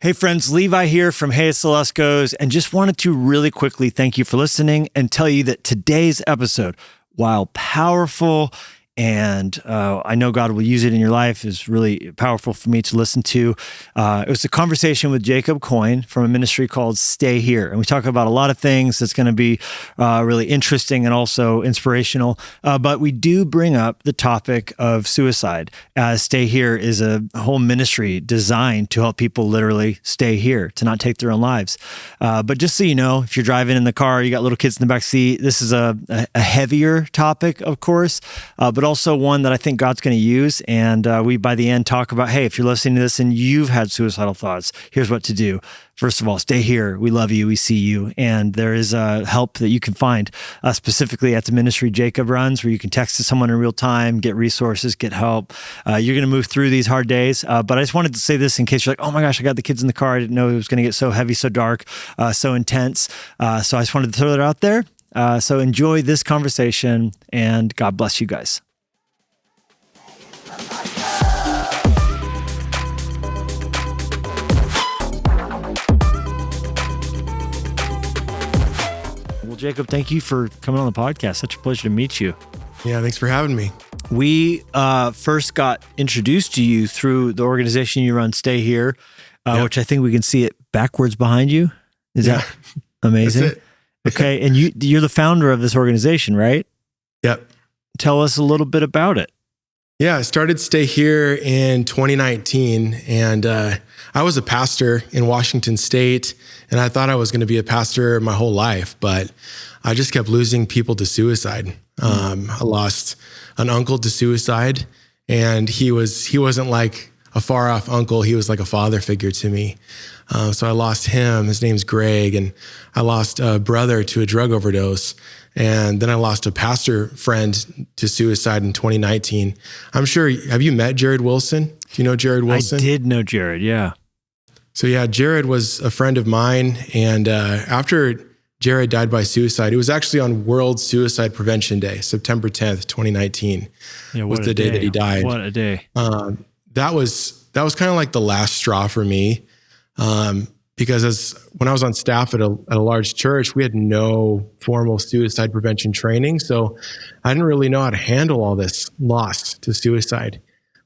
Hey friends, Levi here from Hey It's the Luskos, and just wanted to really quickly thank you for listening and tell you that today's episode, while powerful and I know God will use it in your life, is really powerful for me to listen to. It was a conversation with Jacob Coyne from a ministry called Stay Here. And we talk about a lot of things that's going to be really interesting and also inspirational. But we do bring up the topic of suicide, as Stay Here is a whole ministry designed to help people literally stay here, to not take their own lives. But just so you know, if you're driving in the car, you got little kids in the back seat, this is a heavier topic, of course, but also one that I think God's going to use. And we, by the end, talk about, hey, if you're listening to this and you've had suicidal thoughts, here's what to do. First of all, stay here. We love you. We see you. And there is help that you can find specifically at the ministry Jacob runs, where you can text to someone in real time, get resources, get help. You're going to move through these hard days. But I just wanted to say this in case you're like, oh my gosh, I got the kids in the car. I didn't know it was going to get so heavy, so dark, so intense. So I just wanted to throw that out there. So enjoy this conversation, and God bless you guys. Well, Jacob, thank you for coming on the podcast. Such a pleasure to meet you. Yeah, thanks for having me. We first got introduced to you through the organization you run, Stay Here, which I think we can see it backwards behind you. Is that amazing? That's it. Okay, and you're the founder of this organization, right? Yep. Tell us a little bit about it. Yeah, I started Stay Here in 2019, and I was a pastor in Washington State, and I thought I was going to be a pastor my whole life, but I just kept losing people to suicide. I lost an uncle to suicide, and he wasn't like a far off uncle. He was like a father figure to me. So I lost him. His name's Greg, and I lost a brother to a drug overdose. And then I lost a pastor friend to suicide in 2019. I'm sure, have you met Jared Wilson? Do you know Jared Wilson? I did know Jared, yeah. So yeah, Jared was a friend of mine. And after Jared died by suicide, it was actually on World Suicide Prevention Day, September 10th, 2019, was the day that he died. What a day. That was kind of like the last straw for me. Because when I was on staff at a large church, we had no formal suicide prevention training. So I didn't really know how to handle all this loss to suicide.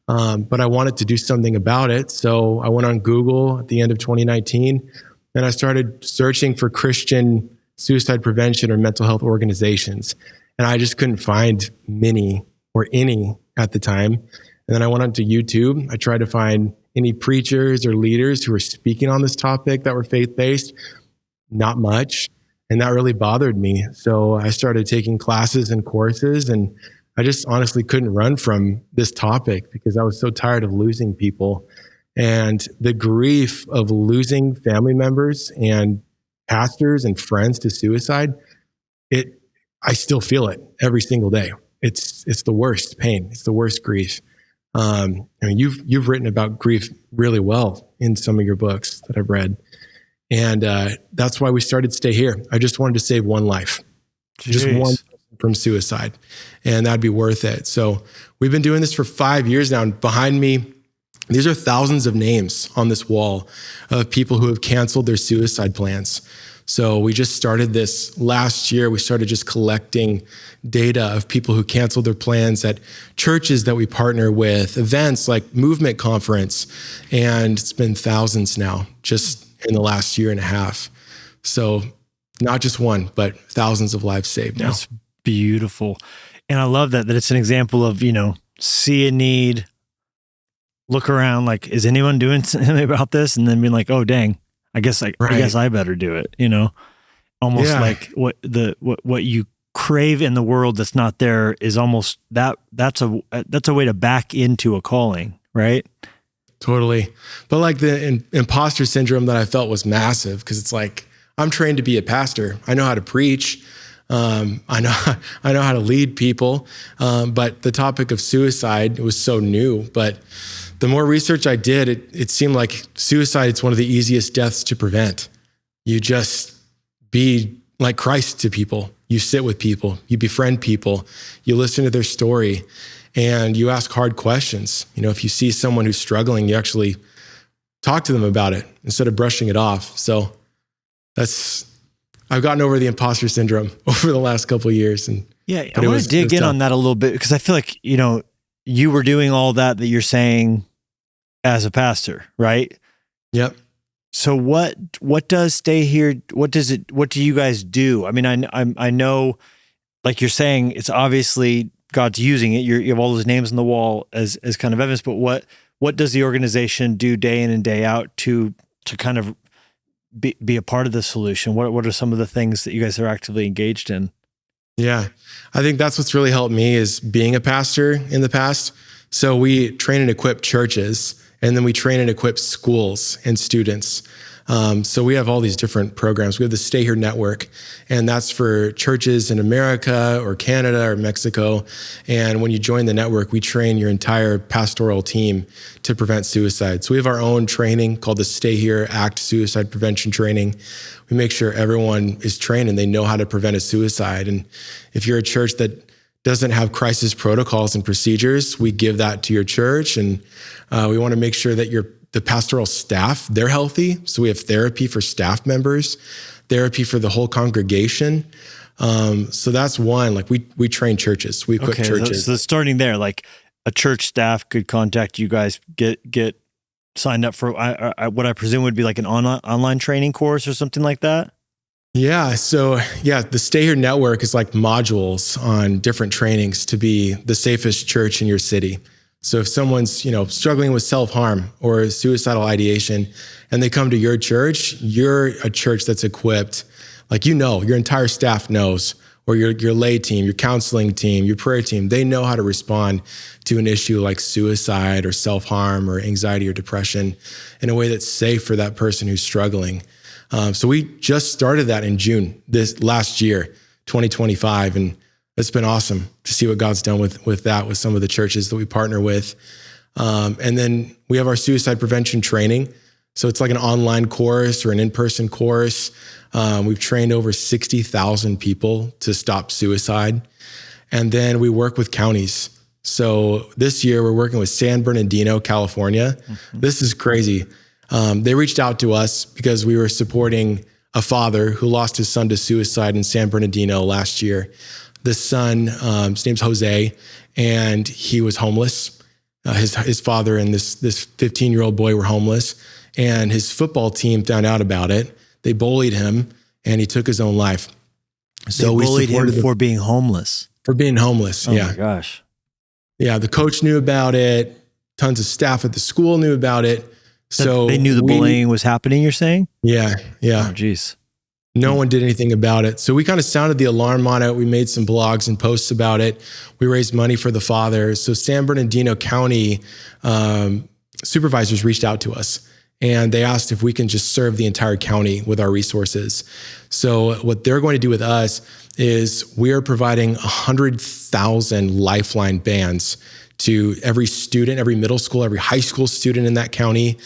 But I wanted to do something about it. So I went on Google at the end of 2019, and I started searching for Christian suicide prevention or mental health organizations. And I just couldn't find many or any at the time. And then I went onto YouTube. I tried to find any preachers or leaders who were speaking on this topic that were faith-based. Not much. And that really bothered me. So I started taking classes and courses, and I just honestly couldn't run from this topic because I was so tired of losing people. And the grief of losing family members and pastors and friends to suicide, I still feel it every single day. It's the worst pain. It's the worst grief. I mean, you've written about grief really well in some of your books that I've read. And that's why we started Stay Here. I just wanted to save one life, just one from suicide, and that'd be worth it. So we've been doing this for 5 years now. And behind me, these are thousands of names on this wall of people who have canceled their suicide plans. So we just started this last year. We started just collecting data of people who canceled their plans at churches that we partner with, events like Movement Conference, and it's been thousands now just in the last year and a half. So not just one, but thousands of lives saved now. That's beautiful. And I love that it's an example of, see a need, look around, like, is anyone doing something about this? And then being like, oh, dang. I guess I better do it, almost like what you crave in the world that's not there is almost that's a way to back into a calling, right? Totally. But like the imposter syndrome that I felt was massive, because it's like, I'm trained to be a pastor. I know how to preach. I know how to lead people. But the topic of suicide was so new. But the more research I did, it seemed like suicide is one of the easiest deaths to prevent. You just be like Christ to people. You sit with people, you befriend people, you listen to their story, and you ask hard questions. If you see someone who's struggling, you actually talk to them about it instead of brushing it off. So I've gotten over the imposter syndrome over the last couple of years. And yeah, I want to dig in on that a little bit, because I feel like, you were doing all that you're saying as a pastor, right? Yep. So what does Stay Here? What do you guys do? I mean, I know, like you're saying, it's obviously God's using it. You have all those names on the wall as kind of evidence, but what does the organization do day in and day out to kind of be a part of the solution? What are some of the things that you guys are actively engaged in? Yeah, I think that's what's really helped me is being a pastor in the past. So we train and equip churches, and then we train and equip schools and students. So we have all these different programs. We have the Stay Here Network, and that's for churches in America or Canada or Mexico. And when you join the network, we train your entire pastoral team to prevent suicide. So we have our own training called the Stay Here ACT Suicide Prevention Training. We make sure everyone is trained and they know how to prevent a suicide. And if you're a church that doesn't have crisis protocols and procedures, we give that to your church. And we want to make sure that the pastoral staff, they're healthy. So we have therapy for staff members, therapy for the whole congregation. So that's one, like we train churches, we equip churches. So starting there, like a church staff could contact you guys, get signed up for what I presume would be like an online training course or something like that. Yeah. So the Stay Here Network is like modules on different trainings to be the safest church in your city. So if someone's, struggling with self-harm or suicidal ideation and they come to your church, you're a church that's equipped, like, your entire staff knows, or your lay team, your counseling team, your prayer team, they know how to respond to an issue like suicide or self-harm or anxiety or depression in a way that's safe for that person who's struggling. So we just started that in June, this last year, 2025. And it's been awesome to see what God's done with that, with some of the churches that we partner with. And then we have our suicide prevention training. So it's like an online course or an in-person course. We've trained over 60,000 people to stop suicide. And then we work with counties. So this year we're working with San Bernardino, California. Mm-hmm. This is crazy. They reached out to us because we were supporting a father who lost his son to suicide in San Bernardino last year. The son, his name's Jose, and he was homeless. His father and this 15-year-old boy were homeless, and his football team found out about it. They bullied him, and he took his own life. So they bullied him for being homeless. For being homeless, yeah. Oh my gosh. Yeah, the coach knew about it. Tons of staff at the school knew about it. So they knew the bullying was happening, you're saying? Yeah. Oh, geez. No one did anything about it. So we kind of sounded the alarm on it. We made some blogs and posts about it. We raised money for the father. So San Bernardino County supervisors reached out to us, and they asked if we can just serve the entire county with our resources. So what they're going to do with us is we are providing 100,000 Lifeline bands to every student, every middle school, every high school student in that county,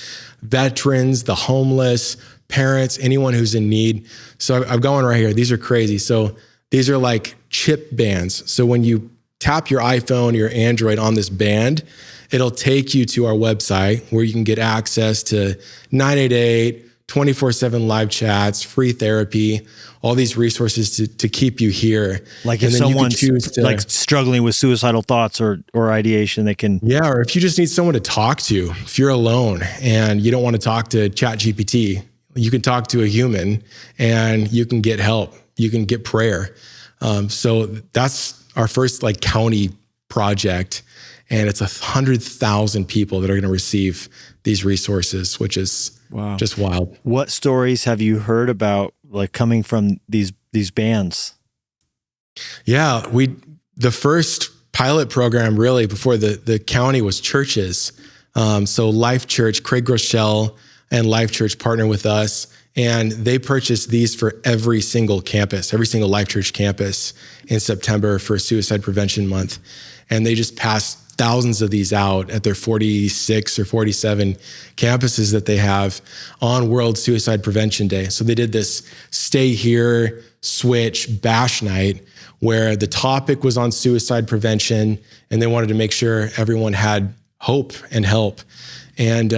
veterans, the homeless, parents, anyone who's in need. So I've got one right here. These are crazy. So these are like chip bands. So when you tap your iPhone or your Android on this band, it'll take you to our website where you can get access to 988, 24/7 live chats, free therapy, all these resources to keep you here. Like if someone's like struggling with suicidal thoughts or ideation, they can. Yeah, or if you just need someone to talk to, if you're alone and you don't want to talk to ChatGPT, you can talk to a human and you can get help. You can get prayer. So that's our first like county project. And it's 100,000 people that are going to receive these resources, which is just wild. What stories have you heard about like coming from these bands? Yeah, the first pilot program really before the county was churches. So Life Church, Craig Rochelle and Life Church partner with us, and they purchased these for every single campus, every single Life Church campus in September for Suicide Prevention Month. And they just passed thousands of these out at their 46 or 47 campuses that they have on World Suicide Prevention Day. So they did this Stay Here, Switch, Bash Night, where the topic was on suicide prevention, and they wanted to make sure everyone had hope and help. And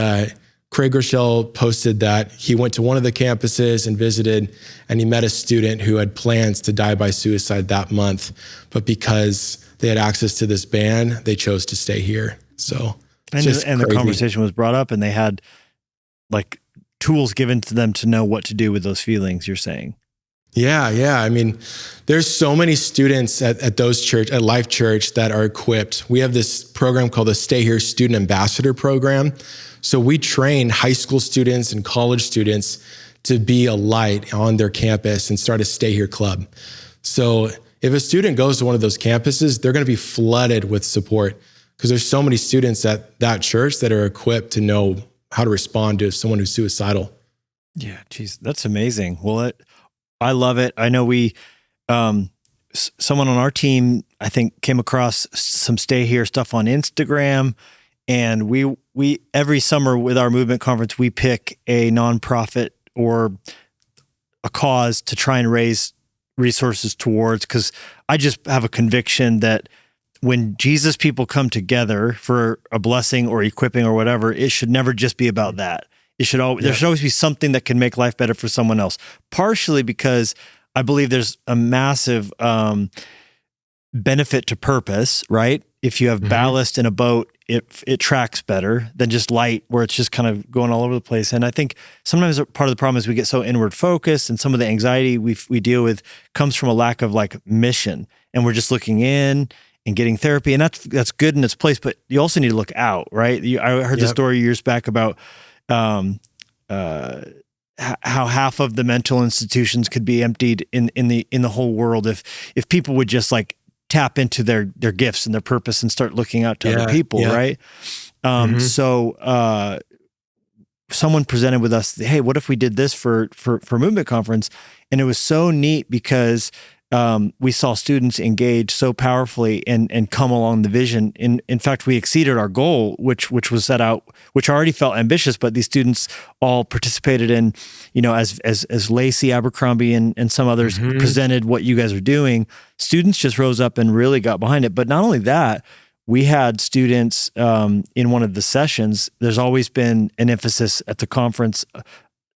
Craig Rochelle posted that he went to one of the campuses and visited, and he met a student who had plans to die by suicide that month. But because they had access to this ban, they chose to stay here. So, and the conversation was brought up, and they had like tools given to them to know what to do with those feelings, you're saying. Yeah. I mean, there's so many students at Life Church that are equipped. We have this program called the Stay Here Student Ambassador Program. So we train high school students and college students to be a light on their campus and start a Stay Here club. So if a student goes to one of those campuses, they're going to be flooded with support because there's so many students at that church that are equipped to know how to respond to someone who's suicidal. Yeah, geez, that's amazing. Well, I love it. I know someone on our team, I think, came across some Stay Here stuff on Instagram, and we every summer with our movement conference, we pick a nonprofit or a cause to try and raise resources towards, because I just have a conviction that when Jesus people come together for a blessing or equipping or whatever, it should never just be about that. There should always be something that can make life better for someone else. Partially because I believe there's a massive benefit to purpose, right? If you have ballast in a boat, it tracks better than just light, where it's just kind of going all over the place. And I think sometimes part of the problem is we get so inward focused, and some of the anxiety we deal with comes from a lack of like mission, and we're just looking in and getting therapy, and that's good in its place. But you also need to look out, right? I heard the story years back about how half of the mental institutions could be emptied in the whole world if people would just like tap into their gifts and their purpose and start looking out to other people, right? So someone presented with us, hey, what if we did this for Movement Conference? And it was so neat because we saw students engage so powerfully and come along the vision. In fact, we exceeded our goal, which was set out, which already felt ambitious, but these students all participated in, as Lacey Abercrombie and some others presented what you guys are doing. Students just rose up and really got behind it. But not only that, we had students in one of the sessions. There's always been an emphasis at the conference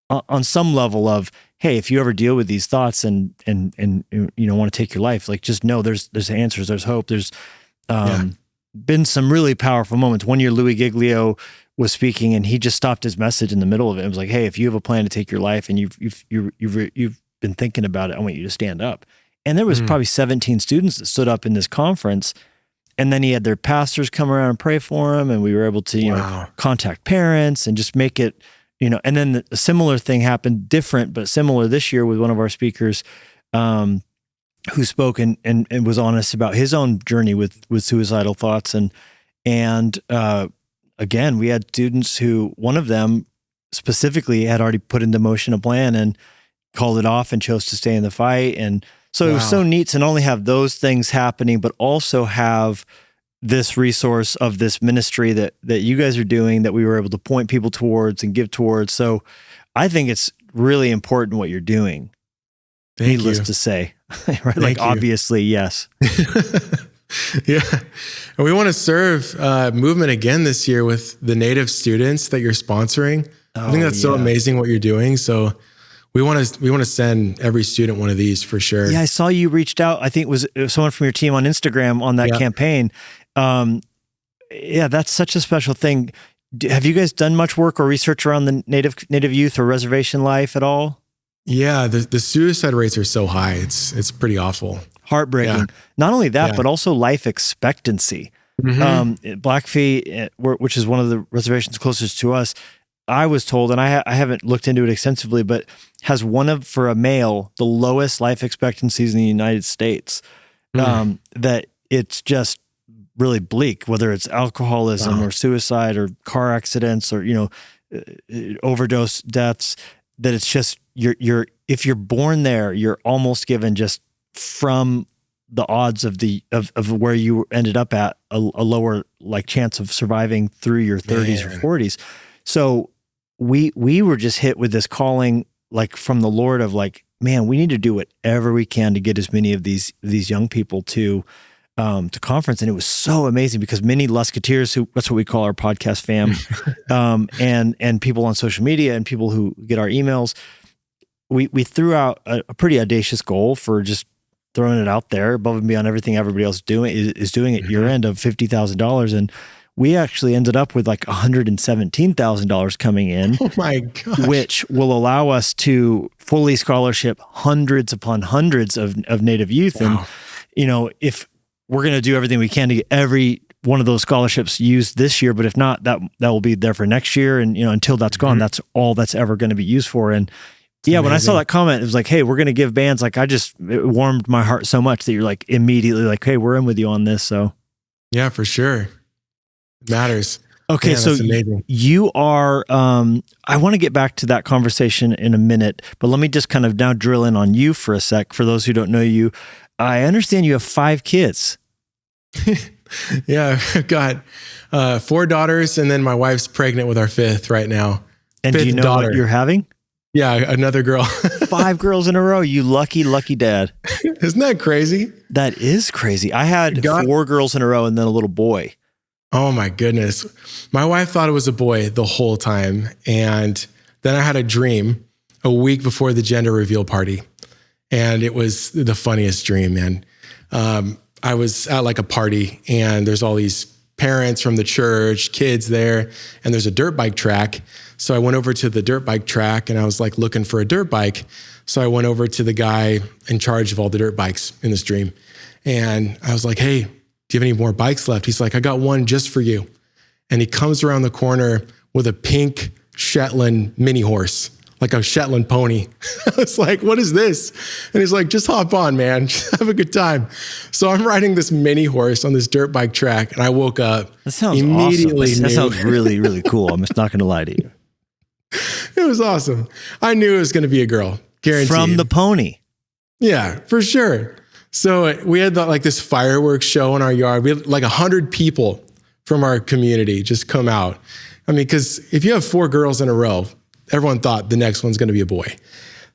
on some level of, hey, if you ever deal with these thoughts and want to take your life, like just know there's answers, there's hope. There's been some really powerful moments. One year, Louis Giglio was speaking, and he just stopped his message in the middle of it. It was like, hey, if you have a plan to take your life and you've been thinking about it, I want you to stand up. And there was probably 17 students that stood up in this conference. And then he had their pastors come around and pray for him, and we were able to contact parents and just make it. And then a similar thing happened, different but similar this year with one of our speakers who spoke and was honest about his own journey with suicidal thoughts. And again, we had students who, one of them specifically had already put into motion a plan and called it off and chose to stay in the fight. And so it was so neat to not only have those things happening, but also have this resource of this ministry that you guys are doing, that we were able to point people towards and give towards. So I think it's really important what you're doing. Needless to say, right? Like obviously, yes. Yeah. And we want to serve Movement again this year with the Native students that you're sponsoring. I think that's so amazing what you're doing. So we want to send every student one of these for sure. Yeah, I saw you reached out. I think it was someone from your team on Instagram on that campaign. That's such a special thing. Have you guys done much work or research around the Native youth or reservation life at all? Yeah, the suicide rates are so high. It's pretty awful. Heartbreaking. Yeah. Not only that, but also life expectancy. Blackfeet, which is one of the reservations closest to us, I was told, and I haven't looked into it extensively, but has for a male, the lowest life expectancies in the United States. That it's just really bleak, whether it's alcoholism or suicide or car accidents or, overdose deaths, that it's just, if you're born there, you're almost given just from the odds of where you ended up at a lower like chance of surviving through your 30s or 40s. So we were just hit with this calling, like from the Lord of like, man, we need to do whatever we can to get as many of these young people to to conference, and it was so amazing because many Lusketeers, who that's what we call our podcast fam, and people on social media and people who get our emails, we threw out a pretty audacious goal for just throwing it out there above and beyond everything everybody else is doing at year end of $50,000, and we actually ended up with like $117,000 coming in. Oh my gosh. Which will allow us to fully scholarship hundreds upon hundreds of Native youth. Wow. And, if we're going to do everything we can to get every one of those scholarships used this year, but if not, that will be there for next year. And, until that's gone, that's all that's ever going to be used for. And when I saw that comment, it was like, hey, we're going to give bands, like, it warmed my heart so much that you're like immediately like, hey, we're in with you on this. So yeah, for sure. It matters. Okay. Man, so you are, I want to get back to that conversation in a minute, but let me just kind of now drill in on you for a sec. For those who don't know you, I understand you have 5 kids. Yeah, I've got 4 daughters, and then my wife's pregnant with our 5th right now. And do you know what you're having? Yeah, another girl. 5 girls in a row. You lucky, lucky dad. Isn't that crazy? That is crazy. I had 4 girls in a row and then a little boy. Oh my goodness. My wife thought it was a boy the whole time. And then I had a dream a week before the gender reveal party. And it was the funniest dream, man. I was at like a party, and there's all these parents from the church, kids there, and there's a dirt bike track. So I went over to the dirt bike track, and I was like looking for a dirt bike. So I went over to the guy in charge of all the dirt bikes in this dream. And I was like, hey, do you have any more bikes left? He's like, I got one just for you. And he comes around the corner with a pink Shetland mini horse, like a Shetland pony. I was like, what is this? And he's like, just hop on, man. Just have a good time. So I'm riding this mini horse on this dirt bike track, and I woke up. That sounds immediately awesome. That sounds really, really cool. I'm just not going to lie to you. It was awesome. I knew it was going to be a girl, guaranteed. From the pony. Yeah, for sure. So we had this fireworks show in our yard. We had like 100 people from our community just come out. I mean, because if you have 4 girls in a row, everyone thought the next one's going to be a boy.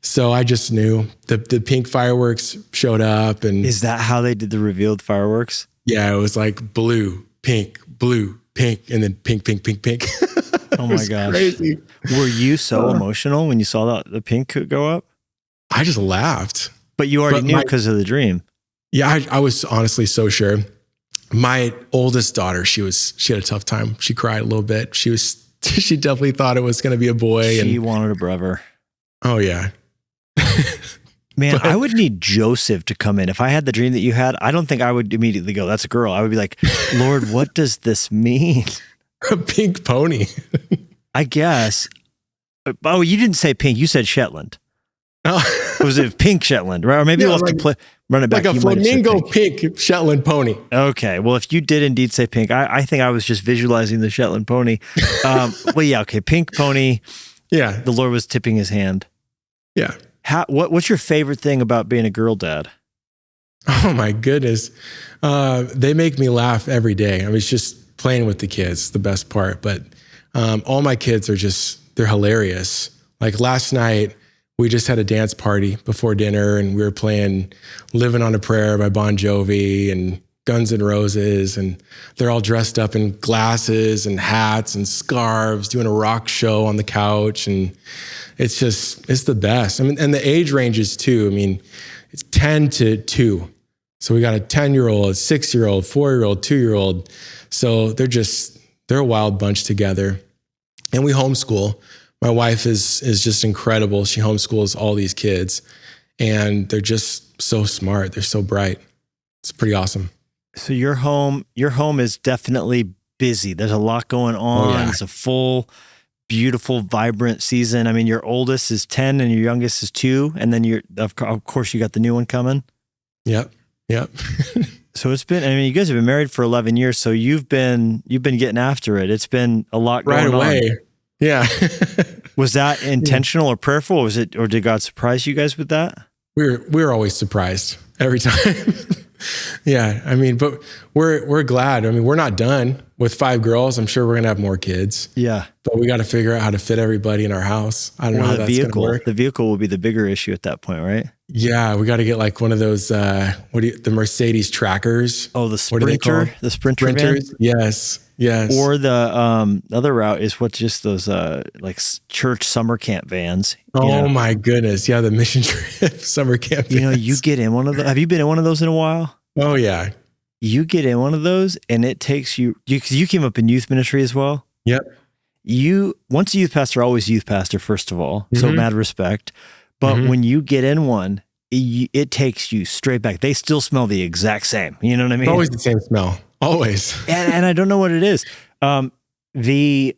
So I just knew the pink fireworks showed up. And is that how they did the revealed fireworks? Yeah, it was like blue, pink, and then pink, pink, pink, pink. Oh my gosh. Crazy. Were you so emotional when you saw the pink go up? I just laughed. But you already knew because of the dream. Yeah, I was honestly so sure. My oldest daughter, she had a tough time. She cried a little bit. She definitely thought it was going to be a boy. She wanted a brother. Oh yeah. Man, I would need Joseph to come in. If I had the dream that you had, I don't think I would immediately go, that's a girl. I would be like, Lord, what does this mean? A pink pony. I guess. Oh, you didn't say pink. You said Shetland. Oh. Was it pink Shetland? Right? Or maybe we'll have to run it back. Like a flamingo pink Shetland pony. Okay. Well, if you did indeed say pink, I think I was just visualizing the Shetland pony. Well, yeah. Okay. Pink pony. Yeah. The Lord was tipping his hand. Yeah. What's your favorite thing about being a girl dad? Oh my goodness. They make me laugh every day. I mean, it's just playing with the kids, the best part. But all my kids are they're hilarious. Like last night, we just had a dance party before dinner, and we were playing Living on a Prayer by Bon Jovi and Guns N' Roses. And they're all dressed up in glasses and hats and scarves, doing a rock show on the couch. And it's the best. I mean, and the age ranges too. I mean, it's 10 to 2. So we got a 10-year-old, a 6-year-old, 4-year-old, 2-year-old. So they're a wild bunch together. And we homeschool. My wife is just incredible. She homeschools all these kids, and they're just so smart. They're so bright. It's pretty awesome. So your home is definitely busy. There's a lot going on. Oh, yeah. It's a full, beautiful, vibrant season. I mean, your oldest is 10 and your youngest is 2. And then of course you got the new one coming. Yep. So you guys have been married for 11 years. So you've been getting after it. It's been a lot going on. Right away. Yeah. Was that intentional or prayerful? Or did God surprise you guys with that? We were always surprised every time. Yeah. I mean, but we're glad. I mean, we're not done. with 5 girls, I'm sure we're going to have more kids. Yeah. But we got to figure out how to fit everybody in our house. I don't know how that's going to work. The vehicle will be the bigger issue at that point, right? Yeah, we got to get like one of those, the Mercedes trackers. Oh, the Sprinter, the Sprinter van? Yes. Or the other route is what's just those church summer camp vans. My goodness. Yeah, the mission trip summer camp vans. You get in one of those. Have you been in one of those in a while? Oh, yeah. You get in one of those and it takes because you came up in youth ministry as well. Yep. Once a youth pastor, always youth pastor, first of all. So mad respect. But when you get in one, it takes you straight back. They still smell the exact same. You know what I mean? It's always the same smell. Always. and I don't know what it is. We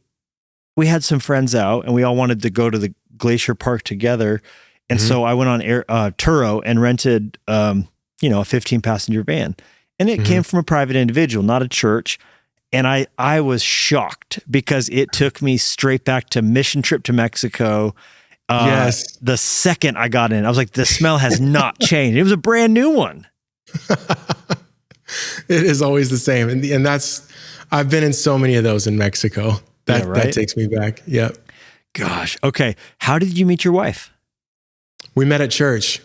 had some friends out and we all wanted to go to the Glacier Park together. And so I went on Turo and rented, a 15 passenger van. And it came from a private individual, not a church. And I was shocked because it took me straight back to mission trip to Mexico. Yes. The second I got in, I was like, the smell has not changed. It was a brand new one. It is always the same. And I've been in so many of those in Mexico. That takes me back. Yep. Gosh. Okay. How did you meet your wife? We met at church.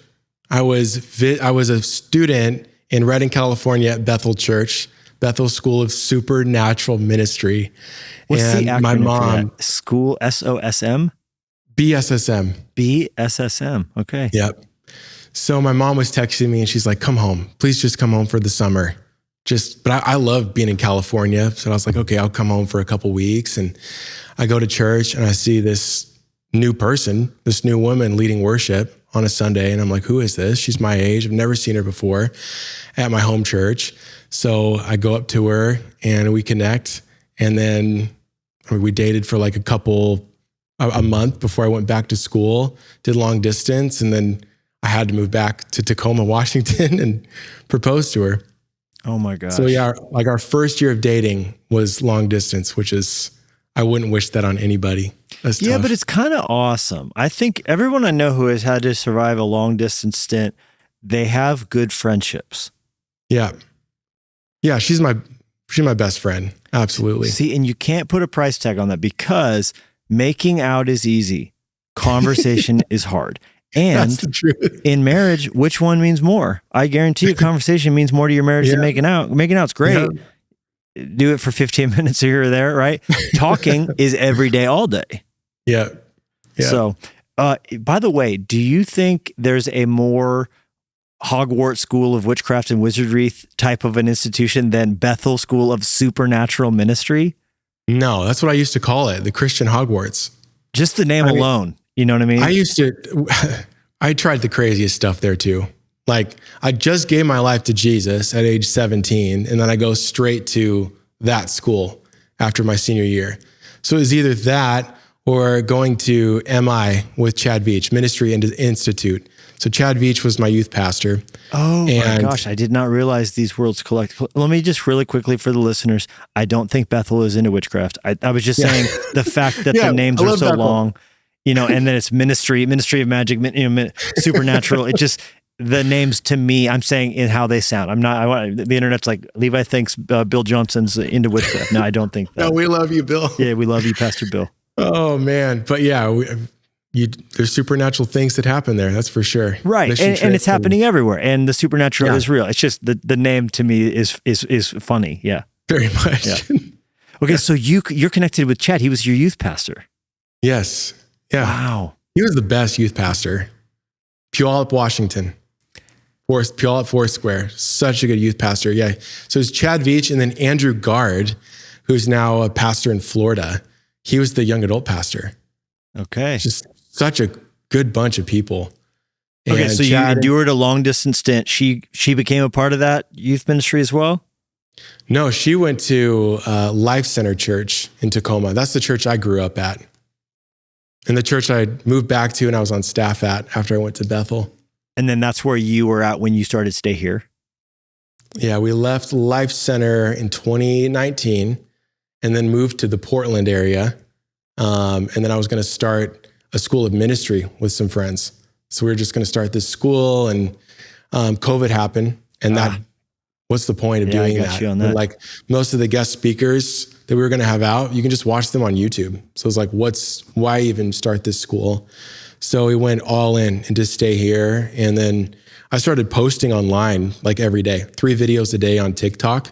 I was a student in Redding, California at Bethel Church, Bethel School of Supernatural Ministry. What's and the acronym my mom, for that? School SOSM? BSSM. BSSM. Okay. Yep. So my mom was texting me and she's like, come home. Please just come home for the summer. But I love being in California. So I was like, okay, I'll come home for a couple weeks. And I go to church and I see this new woman leading worship on a Sunday. And I'm like, who is this? She's my age. I've never seen her before at my home church. So I go up to her and we connect. And then we dated for like a month before I went back to school, did long distance. And then I had to move back to Tacoma, Washington and propose to her. Oh my gosh. So yeah, like our first year of dating was long distance, which is, I wouldn't wish that on anybody. That's tough. But it's kind of awesome. I think everyone I know who has had to survive a long distance stint, they have good friendships. Yeah. Yeah. She's my best friend. Absolutely. See, and you can't put a price tag on that because making out is easy. Conversation is hard. And that's the truth. In marriage, which one means more? I guarantee you conversation means more to your marriage than making out. Making out's great. Yeah. Do it for 15 minutes here or there, right? Talking is every day, all day. Yeah. So, by the way, do you think there's a more Hogwarts School of Witchcraft and Wizardry type of an institution than Bethel School of Supernatural Ministry? No, that's what I used to call it, the Christian Hogwarts. Just the name alone. You know what I mean? I tried the craziest stuff there too. Like I just gave my life to Jesus at age 17, and then I go straight to that school after my senior year. So it was either that or going to MI with Chad Veach, Ministry Institute. So Chad Veach was my youth pastor. Oh my gosh, I did not realize these worlds collect. Let me just really quickly for the listeners, I don't think Bethel is into witchcraft. I was just saying the fact that the names are so long. And then it's ministry of magic, supernatural. It just, the names to me, I'm saying in how they sound. The internet's like, Levi thinks Bill Johnson's into witchcraft. No, I don't think that. No, we love you, Bill. Yeah, we love you, Pastor Bill. Oh man. But yeah, there's supernatural things that happen there. That's for sure. Right. And it's happening everywhere. And the supernatural is real. It's just the name to me is funny. Yeah. Very much. Yeah. Okay. So you're connected with Chad. He was your youth pastor. Yes. Yeah. Wow. He was the best youth pastor. Puyallup, Washington. Puyallup Foursquare. Such a good youth pastor. Yeah. So it's Chad Veach and then Andrew Gard, who's now a pastor in Florida. He was the young adult pastor. Okay. Just such a good bunch of people. Okay. And So Chad, you endured a long distance stint. She became a part of that youth ministry as well? No, she went to Life Center Church in Tacoma. That's the church I grew up at. And the church I moved back to and I was on staff at after I went to Bethel. And then that's where you were at when you started to stay here? Yeah, we left Life Center in 2019 and then moved to the Portland area. And then I was going to start a school of ministry with some friends. So we were just going to start this school and COVID happened and that What's the point of Yeah, I doing got that? you on And that. like most of the guest speakers that we were going to have out, you can just watch them on YouTube. So it's like, why even start this school? So we went all in and just stay here. And then I started posting online like every day, 3 videos a day on TikTok,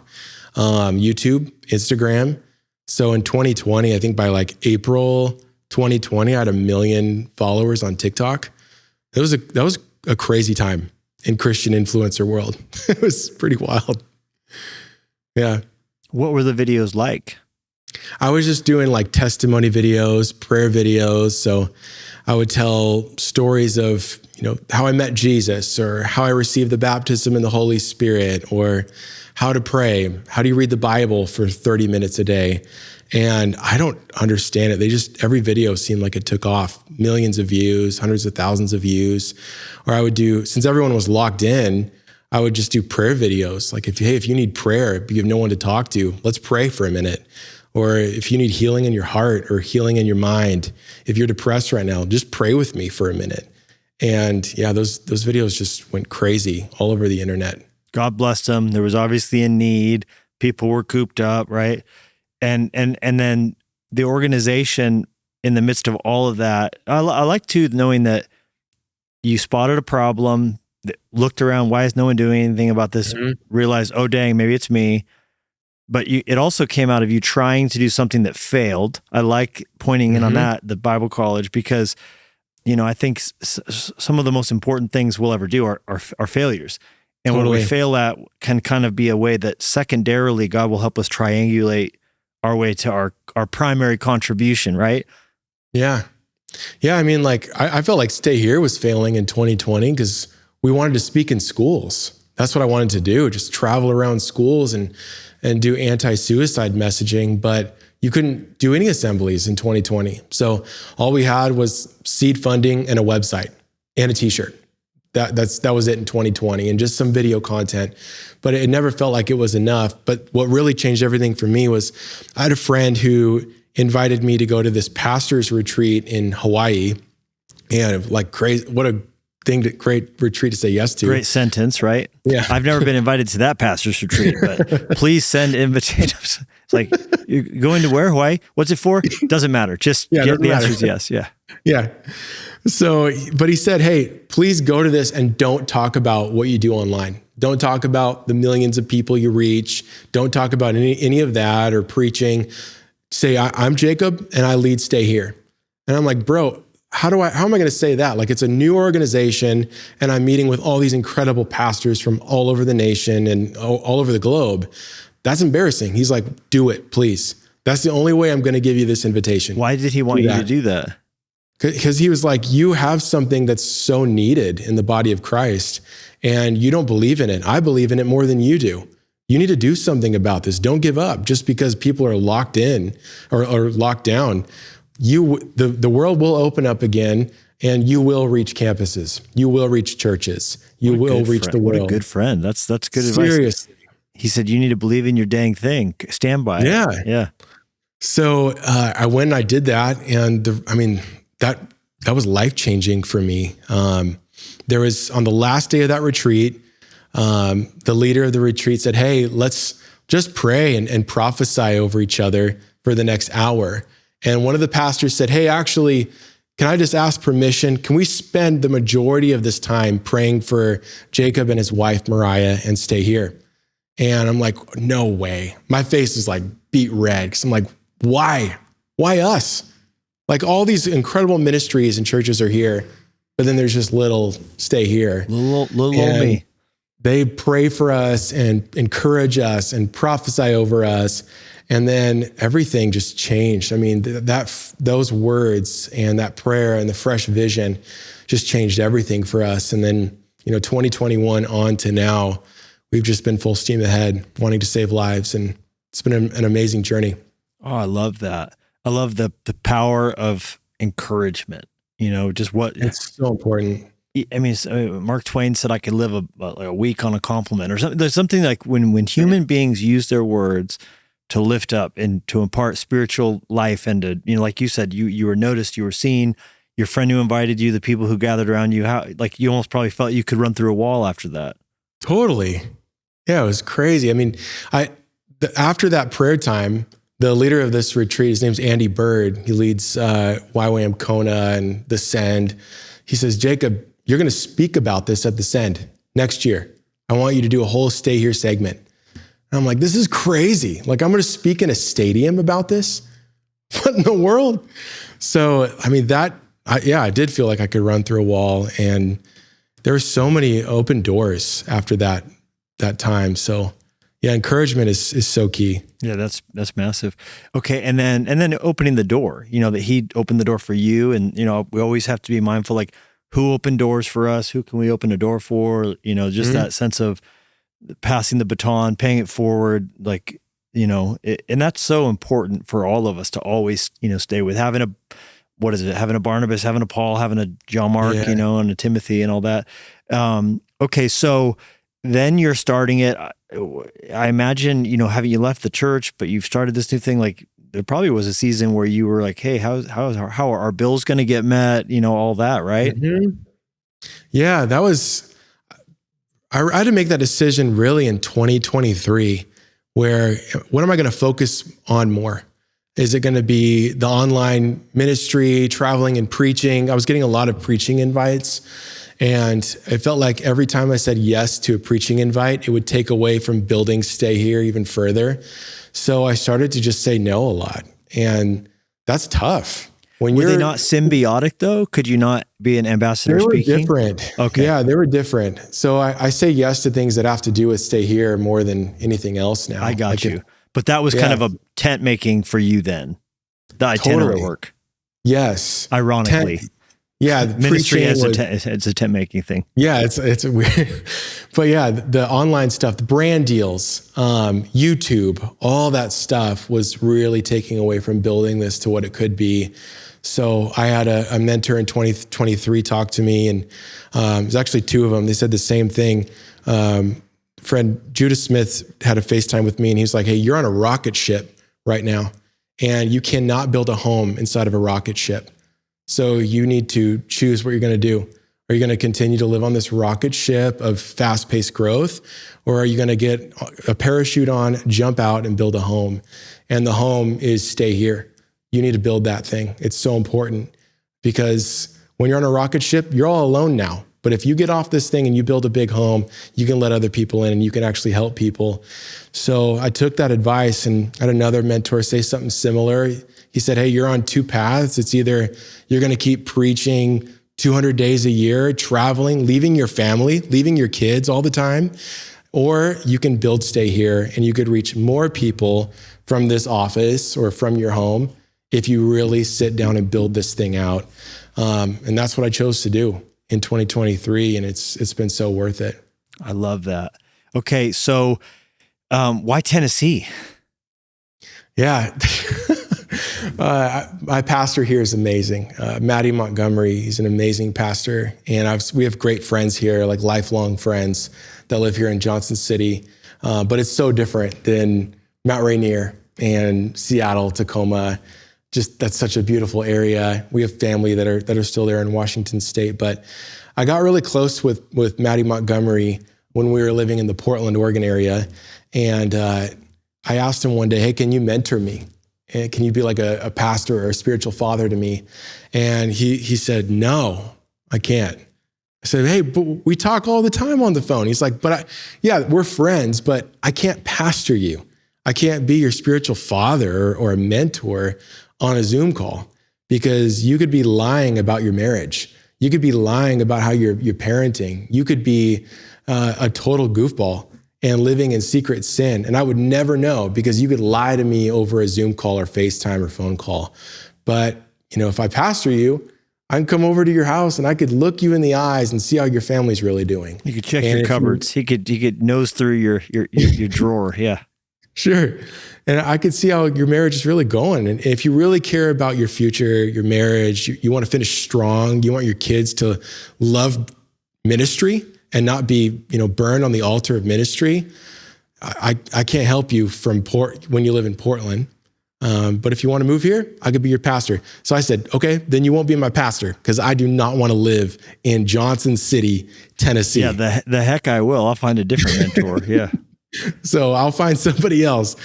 YouTube, Instagram. So in 2020, I think by like April 2020, I had 1 million followers on TikTok. That was a crazy time in Christian influencer world. It was pretty wild. Yeah. What were the videos like? I was just doing like testimony videos, prayer videos. So I would tell stories of, how I met Jesus, or how I received the baptism in the Holy Spirit, or how to pray. How do you read the Bible for 30 minutes a day? And I don't understand it. Every video seemed like it took off, millions of views, hundreds of thousands of views. Or I would since everyone was locked in, I would just do prayer videos. Like if you need prayer, but you have no one to talk to, let's pray for a minute. Or if you need healing in your heart or healing in your mind, if you're depressed right now, just pray with me for a minute. And yeah, those videos just went crazy all over the internet. God bless them. There was obviously a need. People were cooped up, right? And then the organization in the midst of all of that, I like to knowing that you spotted a problem, looked around, why is no one doing anything about this? Mm-hmm. Realized, oh dang, maybe it's me. But it also came out of you trying to do something that failed. I like pointing in on that, the Bible college, because I think some of the most important things we'll ever do are failures. And totally. What we fail at can kind of be a way that secondarily God will help us triangulate our way to our primary contribution, right? Yeah. Yeah. I mean, like, I felt like Stay Here was failing in 2020 because we wanted to speak in schools. That's what I wanted to do, just travel around schools and do anti-suicide messaging, but you couldn't do any assemblies in 2020. So all we had was seed funding and a website and a t-shirt. That was it in 2020, and just some video content, but it never felt like it was enough. But what really changed everything for me was I had a friend who invited me to go to this pastor's retreat in Hawaii, and like crazy, what a great retreat to say yes to. Great sentence, right? Yeah. I've never been invited to that pastor's retreat, but please send invitations. It's like, you're going to where? Hawaii? What's it for? Doesn't matter. Just the answer is yes. Yeah. Yeah. So, but he said, hey, please go to this and don't talk about what you do online. Don't talk about the millions of people you reach. Don't talk about any of that or preaching. Say, I'm Jacob and I lead Stay Here. And I'm like, bro, how am I going to say that? Like, it's a new organization and I'm meeting with all these incredible pastors from all over the nation and all over the globe. That's embarrassing. He's like, do it, please. That's the only way I'm going to give you this invitation. Why did he want you to do that? Because he was like, you have something that's so needed in the body of Christ and you don't believe in it. I believe in it more than you do. You need to do something about this. Don't give up just because people are locked in or locked down. The world will open up again and you will reach campuses. You will reach churches. You will reach the world. What a good friend. That's good advice. Seriously. He said, you need to believe in your dang thing. Stand by it. Yeah. So I went and I did that. And that was life-changing for me. There was, on the last day of that retreat, the leader of the retreat said, hey, let's just pray and prophesy over each other for the next hour. And one of the pastors said, hey, actually, can I just ask permission? Can we spend the majority of this time praying for Jacob and his wife, Mariah, and Stay Here? And I'm like, no way. My face is like beet red because I'm like, why? Why us? Like, all these incredible ministries and churches are here, but then there's just little Stay Here. Little me. They pray for us and encourage us and prophesy over us. And then everything just changed. I mean, those words and that prayer and the fresh vision just changed everything for us. And then, 2021 on to now, we've just been full steam ahead, wanting to save lives. And it's been an amazing journey. Oh, I love that. I love the power of encouragement. It's so important. I mean, Mark Twain said I could live a week on a compliment or something. There's something like when human beings use their words to lift up and to impart spiritual life and to, like you said, you were noticed, you were seen, your friend who invited you, the people who gathered around you, you almost probably felt you could run through a wall after that. Totally. Yeah, it was crazy. I mean, after that prayer time, the leader of this retreat, his name's Andy Bird. He leads YWAM Kona and the Send. He says, Jacob, you're going to speak about this at the Send next year. I want you to do a whole Stay Here segment. And I'm like, this is crazy. Like, I'm going to speak in a stadium about this? What in the world? So, I mean, I did feel like I could run through a wall, and there were so many open doors after that time. So yeah, encouragement is so key. Yeah, that's massive. Okay. And then opening the door, that he opened the door for you. And, we always have to be mindful, like, who opened doors for us? Who can we open a door for? Just that sense of passing the baton, paying it forward, like, and that's so important for all of us to always, stay with having having a Barnabas, having a Paul, having a John Mark, and a Timothy and all that. Okay. So then you're starting it. I imagine, having you left the church, but you've started this new thing, like, there probably was a season where you were like, hey, how are our bills going to get met? All that, right? Mm-hmm. Yeah, I had to make that decision really in 2023, where what am I going to focus on more? Is it going to be the online ministry, traveling and preaching? I was getting a lot of preaching invites, and it felt like every time I said yes to a preaching invite, it would take away from building Stay Here even further. So I started to just say no a lot. And that's tough. Were they not symbiotic though? Could you not be an ambassador speaking? They were different. Okay. Yeah, they were different. So I say yes to things that have to do with Stay Here more than anything else now. I got you. But that was kind of a tent making for you then. The itinerary work. Yes. Ironically. Ministry it's a tent making thing. Yeah, it's weird. But yeah, the online stuff, the brand deals, YouTube, all that stuff was really taking away from building this to what it could be. So I had a mentor in 2023 talk to me, and it was actually two of them. They said the same thing. Friend Judah Smith had a FaceTime with me, and he's like, hey, you're on a rocket ship right now, and you cannot build a home inside of a rocket ship. So you need to choose what you're going to do. Are you going to continue to live on this rocket ship of fast-paced growth, or are you going to get a parachute on, jump out, and build a home? And the home is Stay Here. You need to build that thing. It's so important, because when you're on a rocket ship, you're all alone now. But if you get off this thing and you build a big home, you can let other people in and you can actually help people. So I took that advice, and I had another mentor say something similar. He said, hey, you're on two paths. It's either you're going to keep preaching 200 days a year, traveling, leaving your family, leaving your kids all the time, or you can build Stay Here, and you could reach more people from this office or from your home if you really sit down and build this thing out. And that's what I chose to do in 2023, and it's been so worth it. I love that. Okay, so why Tennessee? Yeah. My pastor here is amazing. Matty Montgomery, he's an amazing pastor. And we have great friends here, like lifelong friends that live here in Johnson City. But it's so different than Mount Rainier and Seattle, Tacoma. Just, that's such a beautiful area. We have family that are still there in Washington State. But I got really close with Matty Montgomery when we were living in the Portland, Oregon area. And I asked him one day, hey, can you mentor me? Can you be like a pastor or a spiritual father to me? And he said, no, I can't. I said, hey, but we talk all the time on the phone. He's like, we're friends, but I can't pastor you. I can't be your spiritual father or a mentor on a Zoom call, because you could be lying about your marriage. You could be lying about how you're parenting. You could be a total goofball and living in secret sin. And I would never know, because you could lie to me over a Zoom call or FaceTime or phone call. But, if I pastor you, I can come over to your house and I could look you in the eyes and see how your family's really doing. You could check your cupboards. He could nose through your drawer. Yeah. Sure. And I could see how your marriage is really going. And if you really care about your future, your marriage, you want to finish strong, you want your kids to love ministry and not be, burned on the altar of ministry, I can't help you when you live in Portland. But if you want to move here, I could be your pastor. So I said, okay, then you won't be my pastor, because I do not want to live in Johnson City, Tennessee. Yeah, the heck I will. I'll find a different mentor. Yeah. So I'll find somebody else.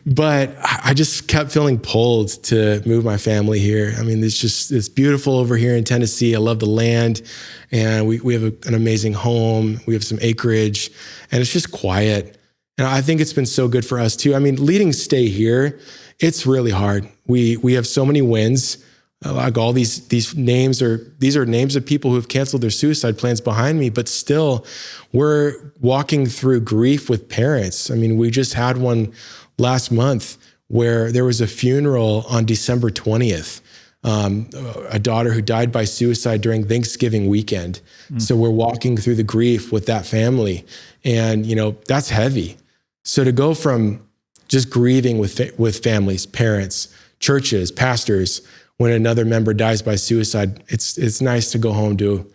But I just kept feeling pulled to move my family here. I mean, it's beautiful over here in Tennessee. I love the land, and we have an amazing home. We have some acreage, and it's just quiet. And I think it's been so good for us too. I mean, leading Stay Here, it's really hard. We have so many wins. Like all these names these are names of people who have canceled their suicide plans behind me, but still we're walking through grief with parents. I mean, we just had one last month where there was a funeral on December 20th, a daughter who died by suicide during Thanksgiving weekend. So we're walking through the grief with that family, and that's heavy. So to go from just grieving with families, parents, churches, pastors, when another member dies by suicide, it's nice to go home to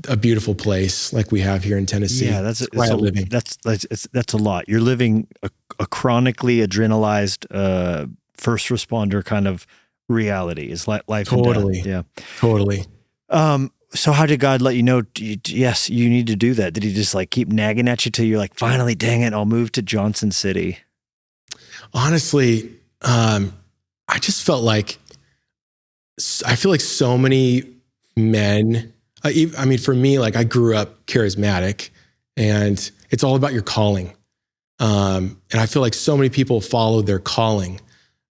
a beautiful place like we have here in Tennessee. Yeah, that's a lot. You're living a chronically adrenalized first responder kind of reality. Is life totally, and death. Yeah, totally. So how did God let you know? Yes, you need to do that. Did He just like keep nagging at you till you're like, finally, dang it, I'll move to Johnson City? Honestly, I just felt like I feel like so many men. I mean, for me, like I grew up charismatic, and it's all about your calling. And I feel like so many people follow their calling.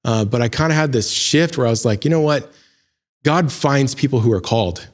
But I kind of had this shift where I was like, you know what? God finds people who are called.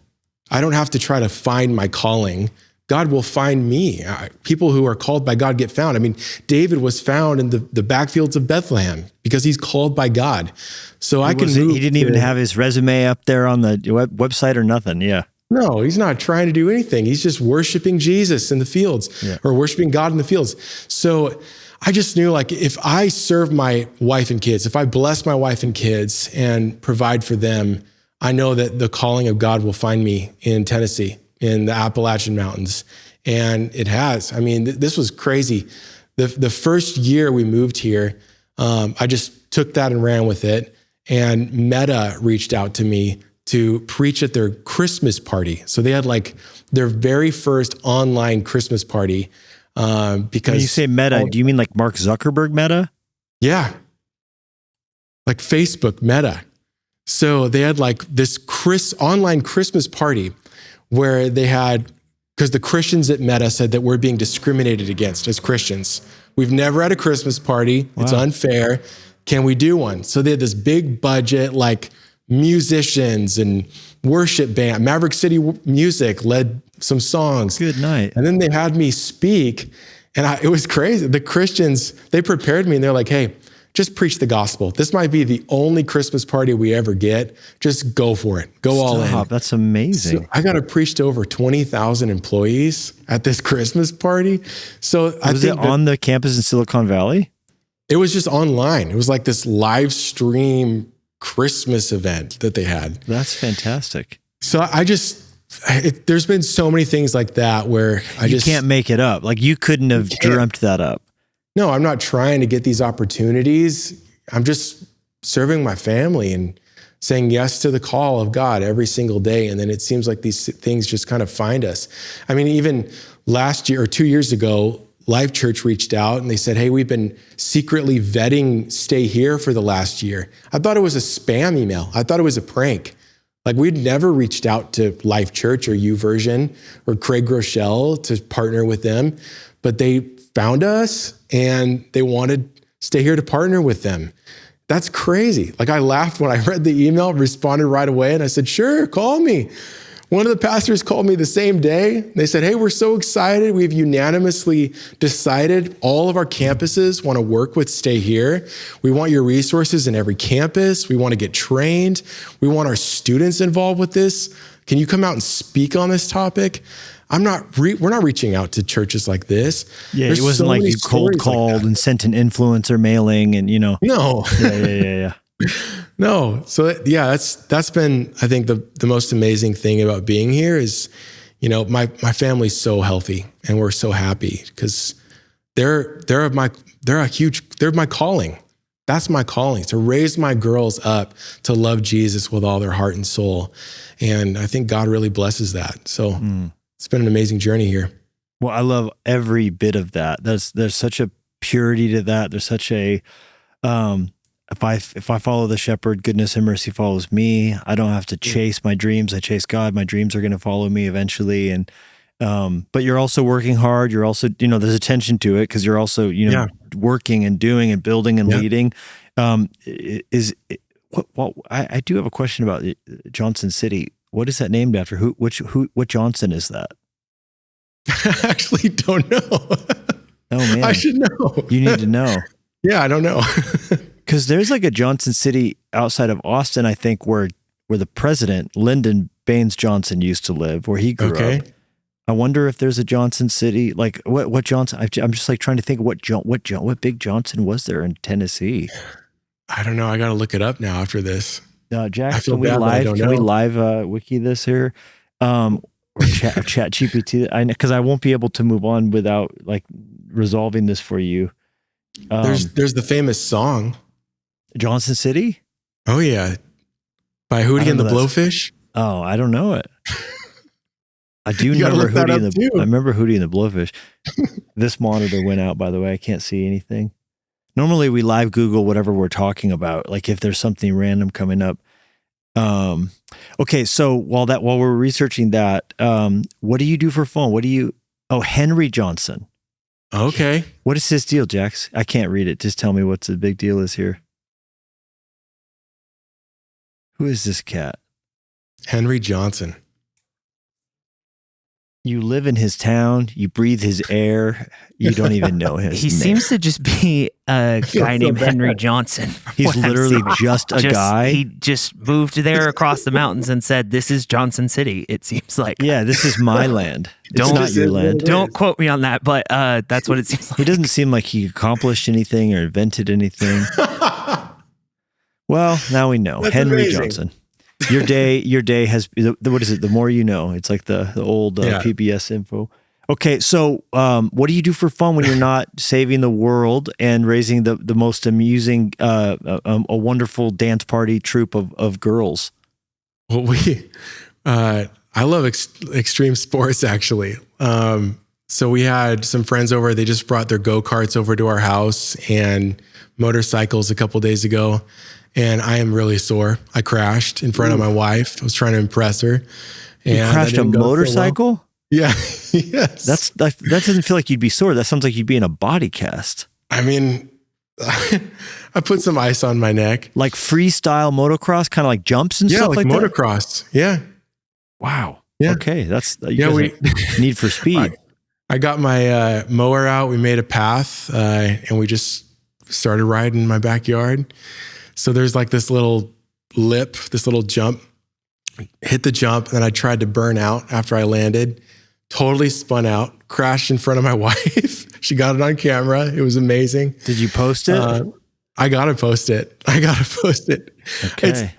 I don't have to try to find my calling. God will find me. People who are called by God get found. I mean, David was found in the backfields of Bethlehem because he's called by God. So I can move. He didn't even have his resume up there on the website or nothing. Yeah. No, he's not trying to do anything. He's just worshiping Jesus in the fields, or worshiping God in the fields. So I just knew, like, if I serve my wife and kids, if I bless my wife and kids and provide for them, I know that the calling of God will find me in Tennessee, in the Appalachian Mountains. And it has. I mean, this was crazy. The first year we moved here, I just took that and ran with it. And Meta reached out to me to preach at their Christmas party. So they had like their very first online Christmas party. Because when you say Meta, do you mean like Mark Zuckerberg Meta? Yeah. Like Facebook Meta. So they had like this online Christmas party where they had, because the Christians at Meta said that we're being discriminated against as Christians. We've never had a Christmas party. Wow. It's unfair. Can we do one? So they had this big budget, like musicians and worship band. Maverick City Music led some songs. Good night. And then they had me speak, and it was crazy. The Christians, they prepared me, and they're like, hey, just preach the gospel. This might be the only Christmas party we ever get. Just go for it. Go all in. That's amazing. So I got to preach to over 20,000 employees at this Christmas party. So was it on the campus in Silicon Valley? It was just online. It was like this live stream Christmas event that they had. That's fantastic. So there's been so many things like that where you can't make it up. Like you couldn't have dreamt that up. No, I'm not trying to get these opportunities. I'm just serving my family and saying yes to the call of God every single day. And then it seems like these things just kind of find us. I mean, even last year or 2 years ago, Life Church reached out and they said, hey, we've been secretly vetting Stay Here for the last year. I thought it was a spam email. I thought it was a prank. Like we'd never reached out to Life Church or YouVersion or Craig Groeschel to partner with them, but they found us and they wanted Stay Here to partner with them. That's crazy. Like I laughed when I read the email, responded right away, and I said, sure, call me. One of the pastors called me the same day. They said, hey, we're so excited. We've unanimously decided all of our campuses want to work with Stay Here. We want your resources in every campus. We want to get trained. We want our students involved with this. Can you come out and speak on this topic? We're not reaching out to churches like this. Yeah, it wasn't like you cold called and sent an influencer mailing and, No. Yeah. No. So yeah, that's been, I think, the most amazing thing about being here is, my family's so healthy and we're so happy because they're my calling. That's my calling, to raise my girls up to love Jesus with all their heart and soul. And I think God really blesses that. So it's been an amazing journey here. Well, I love every bit of that. There's such a purity to that. There's such a, if I follow the shepherd, goodness and mercy follows me. I don't have to chase my dreams. I chase God. My dreams are going to follow me eventually. And, but you're also working hard. You're also, there's attention to it because you're also, working and doing and building and leading. I do have a question about Johnson City. What is that named after? What Johnson is that? I actually don't know. Oh man, I should know. You need to know. Yeah, I don't know. Because there's like a Johnson City outside of Austin, I think, where the president, Lyndon Baines Johnson, used to live, where he grew up. I wonder if there's a Johnson City, like what Johnson. I'm just like trying to think of what big Johnson was there in Tennessee. I don't know. I got to look it up now after this. Jack, can we live wiki this here? Or chat GPT? Because I won't be able to move on without like resolving this for you. There's the famous song, Johnson City. Oh yeah, by Hootie and the Blowfish. Oh, I don't know it. I do remember Hootie and the Blowfish. This monitor went out, by the way. I can't see anything. Normally we live Google whatever we're talking about, like if there's something random coming up. Okay, so while we're researching that, what do you do for fun? Henry Johnson. Okay. What is his deal, Jax? I can't read it. Just tell me what's the big deal is here. Who is this cat? Henry Johnson. You live in his town. You breathe his air. You don't even know him. He seems to just be a guy named Henry Johnson. He's literally just a guy. He just moved there across the mountains and said, "This is Johnson City." It seems like. Yeah, this is my land. It's not your land. Don't quote me on that, but that's what it seems like. He doesn't seem like he accomplished anything or invented anything. Well, now we know. That's Henry amazing. Johnson. Your day has, what is it? The more you know. It's like the old PBS info. Okay, so what do you do for fun when you're not saving the world and raising the most amusing, a wonderful dance party troupe of girls? Well, I love extreme sports actually. So we had some friends over. They just brought their go-karts over to our house and motorcycles a couple days ago. And I am really sore. I crashed in front of my wife. I was trying to impress her. You crashed a motorcycle? So well. Yeah. Yes. That doesn't feel like you'd be sore. That sounds like you'd be in a body cast. I mean, I put some ice on my neck. Like freestyle motocross, kind of like jumps and stuff like motocross. that? Yeah. Wow. Yeah. Okay. That's Need for Speed. I got my mower out. We made a path and we just started riding in my backyard. So there's like this little lip, this little jump, hit the jump. And then I tried to burn out after I landed, totally spun out, crashed in front of my wife. She got it on camera. It was amazing. Did you post it? I got to post it. Okay.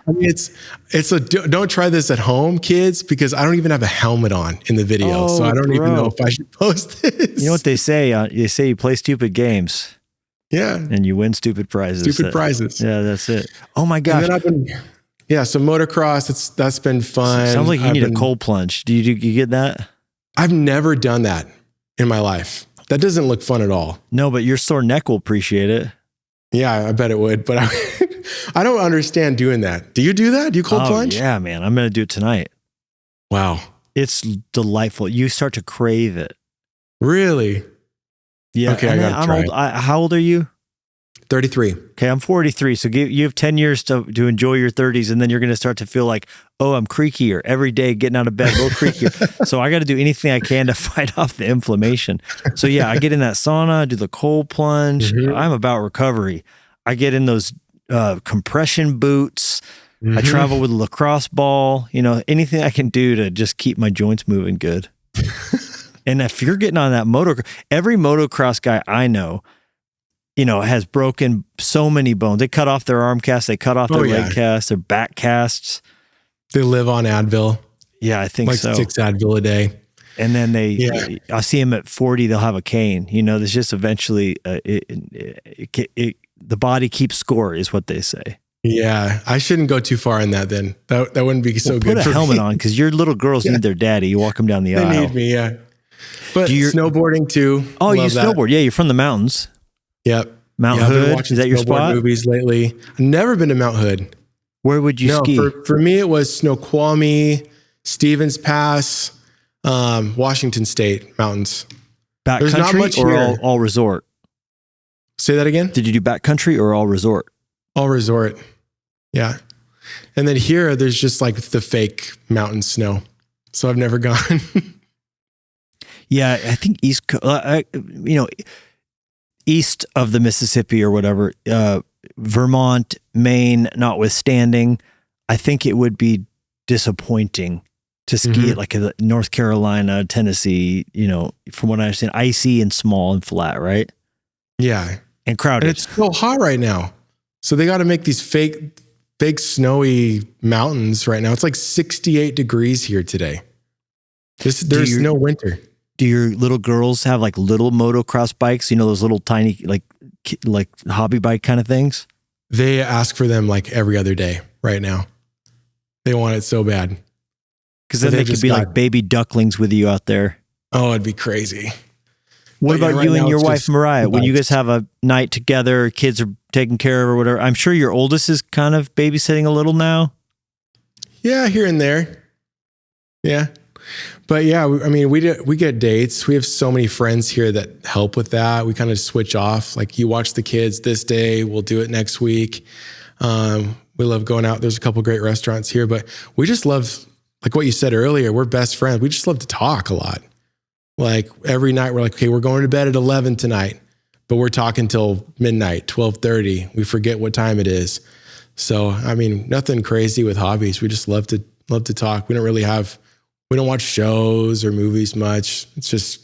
Don't try this at home, kids, because I don't even have a helmet on in the video. So I don't even know if I should post this. You know what they say? They say you play stupid games. Yeah. And you win stupid prizes. Prizes. Yeah, that's it. Oh my gosh. So motocross, that's been fun. Sounds like you need a cold plunge. Do you get that? I've never done that in my life. That doesn't look fun at all. No, but your sore neck will appreciate it. Yeah, I bet it would. But I don't understand doing that. Do you do that? Do you cold plunge? Yeah, man. I'm going to do it tonight. Wow. It's delightful. You start to crave it. Really? Yeah. Okay, I gotta try it. How old are you? 33. Okay, I'm 43. So you have 10 years to enjoy your 30s, and then you're going to start to feel like, oh, I'm creakier every day, getting out of bed, a little creakier. So I got to do anything I can to fight off the inflammation. So yeah, I get in that sauna, do the cold plunge. Mm-hmm. I'm about recovery. I get in those compression boots. Mm-hmm. I travel with a lacrosse ball. Anything I can do to just keep my joints moving good. And if you're getting on that every motocross guy I know, has broken so many bones. They cut off their arm casts, they cut off their leg casts, their back casts. They live on Advil. Yeah, I think so. 6 Advil a day. And then I see them at 40, they'll have a cane. There's just eventually, the body keeps score is what they say. Yeah, I shouldn't go too far in that then. That wouldn't be so good for me. Put a helmet on because your little girls need their daddy. You walk them down the aisle. They need me, yeah. But snowboarding too. Oh, you snowboard. Yeah, you're from the mountains. Yep. Mount I've been Hood, watching is that your snowboard spot? movies lately. I've never been to Mount Hood. Where would you ski? For me, it was Snoqualmie, Stevens Pass, Washington State mountains. There's not Backcountry much or here. all resort? Say that again? Did you do backcountry or all resort? All resort. Yeah. And then here, there's just like the fake mountain snow. So I've never gone. Yeah, I think East of the Mississippi or whatever, Vermont, Maine, notwithstanding, I think it would be disappointing to ski at like North Carolina, Tennessee, from what I understand, icy and small and flat, right? Yeah. And crowded. And it's so hot right now. So they got to make these fake snowy mountains right now. It's like 68 degrees here today. There's no winter. Do your little girls have like little motocross bikes? Those little tiny, like hobby bike kind of things? They ask for them like every other day right now. They want it so bad. Because then they could be like baby ducklings with you out there. Oh, it'd be crazy. What about you and your wife, Mariah? When you guys have a night together, kids are taken care of or whatever, I'm sure your oldest is kind of babysitting a little now. Yeah, here and there. Yeah. But yeah, I mean, we get dates. We have so many friends here that help with that. We kind of switch off. Like, you watch the kids this day, we'll do it next week. We love going out. There's a couple great restaurants here, but we just love, like what you said earlier, we're best friends. We just love to talk a lot. Like every night we're like, okay, we're going to bed at 11 tonight, but we're talking till midnight, 12:30. We forget what time it is. So, I mean, nothing crazy with hobbies. We just love to talk. We don't watch shows or movies much. It's just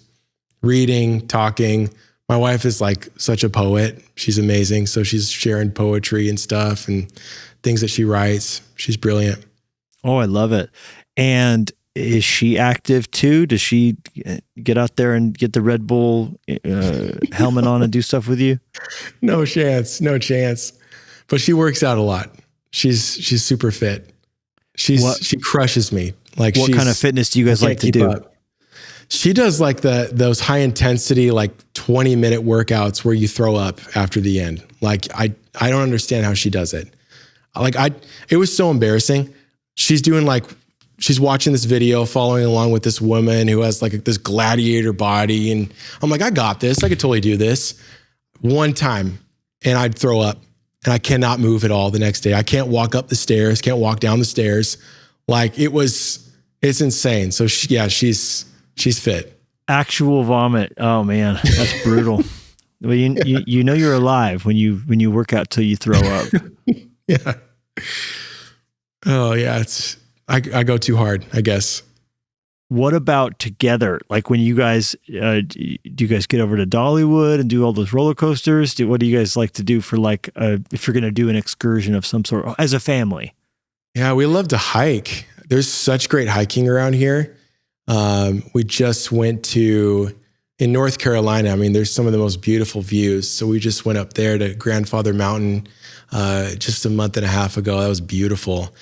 reading, talking. My wife is like such a poet. She's amazing. So she's sharing poetry and stuff and things that she writes. She's brilliant. Oh, I love it. And is she active too? Does she get out there and get the Red Bull helmet on and do stuff with you? No chance. But she works out a lot. She's super fit. She crushes me. Like, what kind of fitness do you guys like to do? Up. She does like those high intensity, like 20-minute workouts where you throw up after the end. Like, I don't understand how she does it. It was so embarrassing. She's watching this video, following along with this woman who has like this gladiator body. And I'm like, I got this. I could totally do this. One time, and I'd throw up, and I cannot move at all the next day. I can't walk up the stairs, can't walk down the stairs. Like, it's insane. So she's fit. Actual vomit. Oh man, that's brutal. Well, you know you're alive when you work out till you throw up. Yeah. Oh yeah, I go too hard, I guess. What about together? Like, when you guys, do you guys get over to Dollywood and do all those roller coasters? What do you guys like to do for if you're going to do an excursion of some sort as a family? Yeah, we love to hike. There's such great hiking around here. We just went in North Carolina. I mean, there's some of the most beautiful views. So we just went up there to Grandfather Mountain just a month and a half ago. That was beautiful.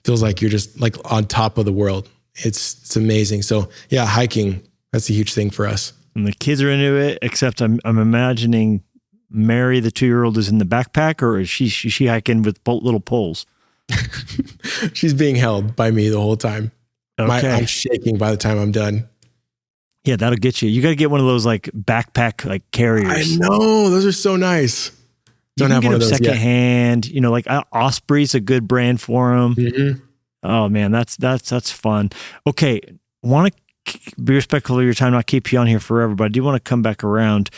Feels like you're just like on top of the world. It's amazing. So yeah, hiking, that's a huge thing for us. And the kids are into it, except I'm imagining Mary, the 2-year-old, is in the backpack, or is she hiking with little poles? She's being held by me the whole time. Okay. I'm shaking by the time I'm done. Yeah, that'll get you. You got to get one of those like backpack like carriers. I know, those are so nice. Don't have one of those secondhand. Like Osprey's a good brand for them. Mm-hmm. Oh man, that's fun. Okay, want to be respectful of your time, not keep you on here forever, but I do want to come back around.